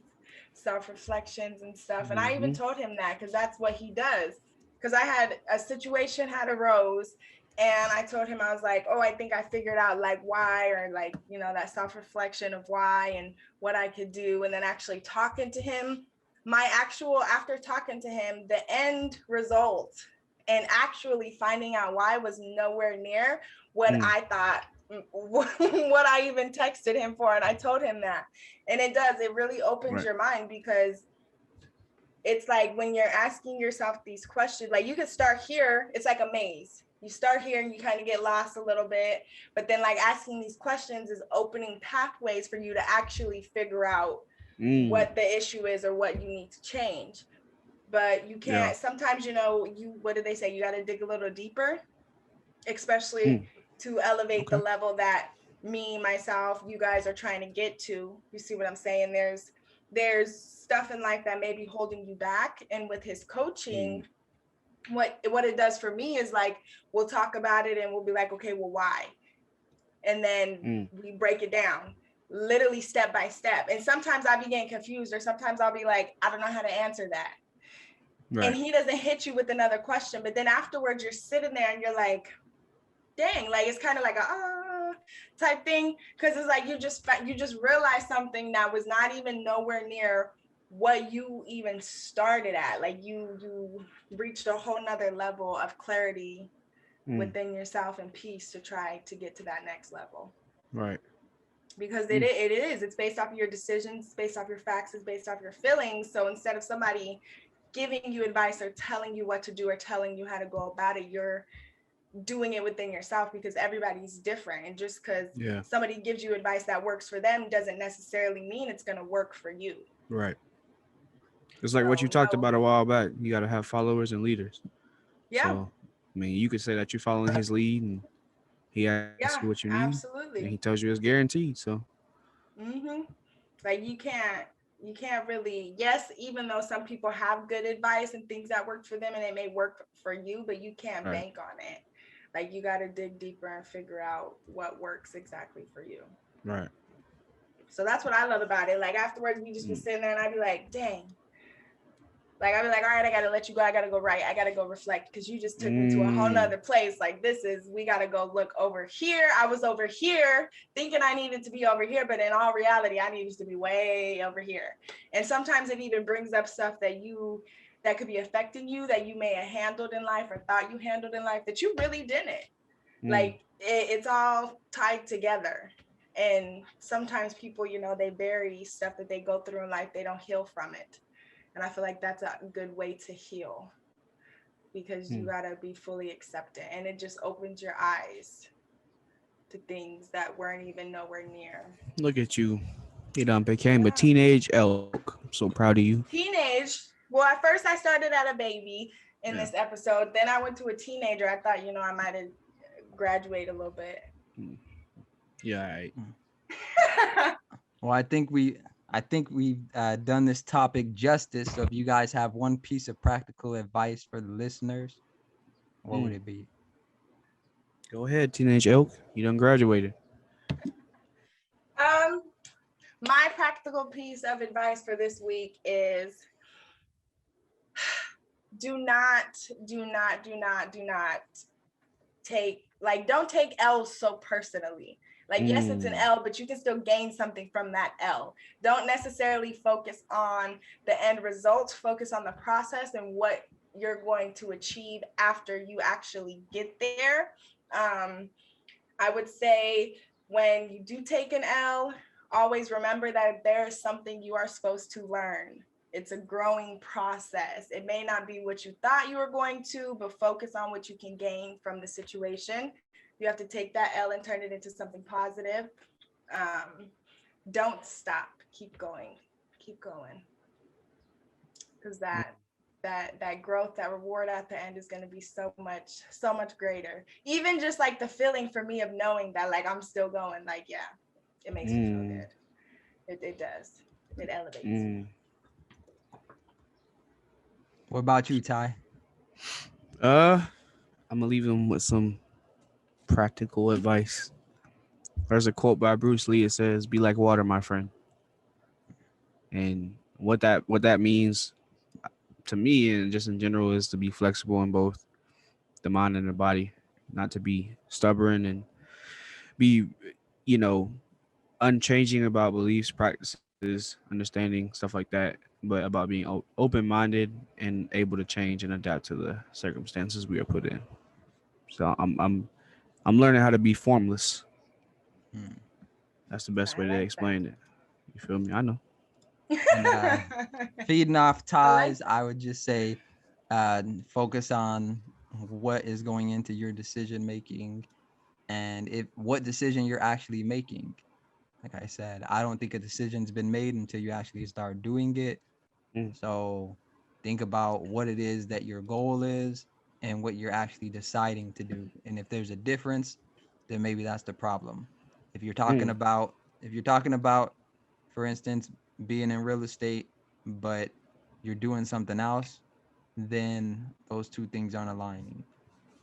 self-reflections and stuff. And I even Mm-hmm. told him that because that's what he does. Because I had a situation had arose and I told him, I was like, oh, I think I figured out like why, or like, that self-reflection of why and what I could do. And then actually talking to him, after talking to him, the end result and actually finding out why was nowhere near what Mm. I thought, what I even texted him for. And I told him that. And it really opens Right. your mind, because it's like when you're asking yourself these questions, like you can start here, it's like a maze. You start here and you kind of get lost a little bit, but then like asking these questions is opening pathways for you to actually figure out Mm. what the issue is or what you need to change. But you Yeah. can't, sometimes, what do they say? You got to dig a little deeper, especially Mm. to elevate the Okay. level that me, myself, you guys are trying to get to. You see what I'm saying? There's stuff in life that may be holding you back. And with his coaching, Mm. what it does for me is like, we'll talk about it and we'll be like, okay, well, why? And then Mm. we break it down literally step by step. And sometimes I'll be getting confused, or sometimes I'll be like, I don't know how to answer that. And Right. he doesn't hit you with another question. But then afterwards, you're sitting there and you're like, dang, like it's kind of like a type thing, because it's like you just realized something that was not even nowhere near what you even started at. Like you reached a whole nother level of clarity Mm. within yourself and peace to try to get to that next level. Right. Because Mm. it's based off of your decisions, it's based off your facts, it's based off your feelings. So instead of somebody giving you advice or telling you what to do or telling you how to go about it, you're doing it within yourself, because everybody's different. And just because Yeah. somebody gives you advice that works for them doesn't necessarily mean it's going to work for you. Right. It's like what you So talked about a while back. You got to have followers and leaders. yeah, So, I mean, you could say that you're following his lead, and he asks you what yeah, you need, and he absolutely. tells you it's guaranteed. So, Mm-hmm. Like you can't really, yes, even though some people have good advice and things that work for them and it may work for you, but you can't right. bank on it. Like you got to dig deeper and figure out what works exactly for you. Right. So that's what I love about it. Like afterwards, we just be Mm. sitting there and I'd be like, dang. Like I'd be like, all right, I gotta let you go. I gotta go right. I gotta go reflect, because you just took me to a whole Mm. nother place. Like we gotta go look over here. I was over here thinking I needed to be over here, but in all reality, I needed to be way over here. And sometimes it even brings up stuff that could be affecting you, that you may have handled in life or thought you handled in life that you really didn't. Mm. Like it's all tied together. And sometimes people, they bury stuff that they go through in life. They don't heal from it. And I feel like that's a good way to heal, because you Mm. got to be fully accepted. And it just opens your eyes to things that weren't even nowhere near. Look at you. You done became a Yeah. teenage elk. I'm so proud of you. Teenage. Well, at first I started at a baby in Yeah. this episode. Then I went to a teenager. I thought, I might have graduated a little bit. Mm. Yeah. All right. Well, I think we've done this topic justice. So if you guys have one piece of practical advice for the listeners, what would Mm. it be? Go ahead, teenage elk. You done graduated. um, my practical piece of advice for this week is do not, do not, do not, do not don't take L's so personally. Like, yes, it's an Mm. L, but you can still gain something from that L. Don't necessarily focus on the end result. Focus on the process and what you're going to achieve after you actually get there. I would say when you do take an L, always remember that there is something you are supposed to learn. It's a growing process. It may not be what you thought you were going to, but focus on what you can gain from the situation. You have to take that L and turn it into something positive. Um, don't stop. Keep going. Keep going. Because that growth, that reward at the end is going to be so much greater. Even just like the feeling for me of knowing that like I'm still going, like, yeah, it makes me feel Mm. good. It does. It elevates. What about you, Ty? I'm gonna leave him with some practical advice. There's a quote by Bruce Lee. It says, "Be like water, my friend." And what that means to me and just in general is to be flexible in both the mind and the body, not to be stubborn and be, you know, unchanging about beliefs, practices, understanding, stuff like that, but about being open-minded and able to change and adapt to the circumstances we are put in. So I'm learning how to be formless. Hmm. That's the best I way to like explain it. You feel me? I know. And feeding off ties, that. I would just say focus on what is going into your decision making and if what decision you're actually making. Like I said, I don't think a decision's been made until you actually start doing it. Mm. So think about what it is that your goal is and what you're actually deciding to do. And if there's a difference, then maybe that's the problem. If you're talking Mm. about if you're talking about, for instance, being in real estate, but you're doing something else, then those two things aren't aligning.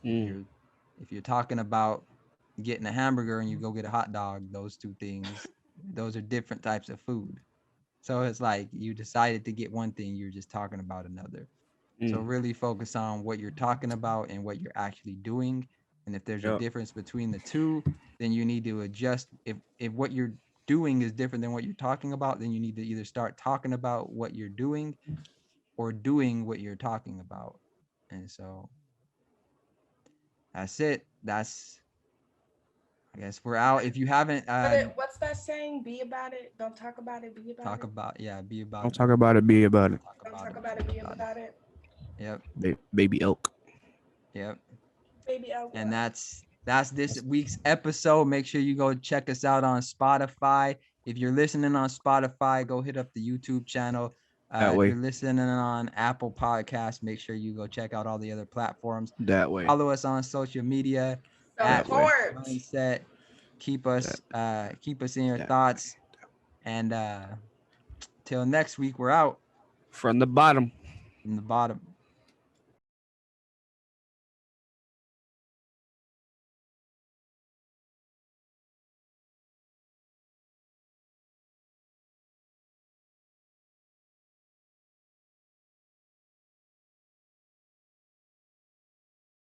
If Mm. you're if you're talking about getting a hamburger and you go get a hot dog, those are different types of food. So it's like you decided to get one thing, you're just talking about another. So Mm. really focus on what you're talking about and what you're actually doing. And if there's a Yep. difference between the two, then you need to adjust. If what you're doing is different than what you're talking about, then you need to either start talking about what you're doing or doing what you're talking about. And so that's it. That's I guess we're out. If you haven't What's that saying? Be about it. Don't talk about it. Be about talk it. about be about Don't it, talk about it. Be about it. talk Don't about talk it, about it. Be about it. Yep. Baby elk. Yep. Baby elk. And that's this week's episode. Make sure you go check us out on Spotify. If you're listening on Spotify, go hit up the YouTube channel. That If way. you're listening on Apple Podcasts, make sure you go check out all the other platforms. That way. Follow us on social media at That way. Support. Mindset. Keep That, us in your that thoughts. And till next week, we're out from the bottom. from the bottom.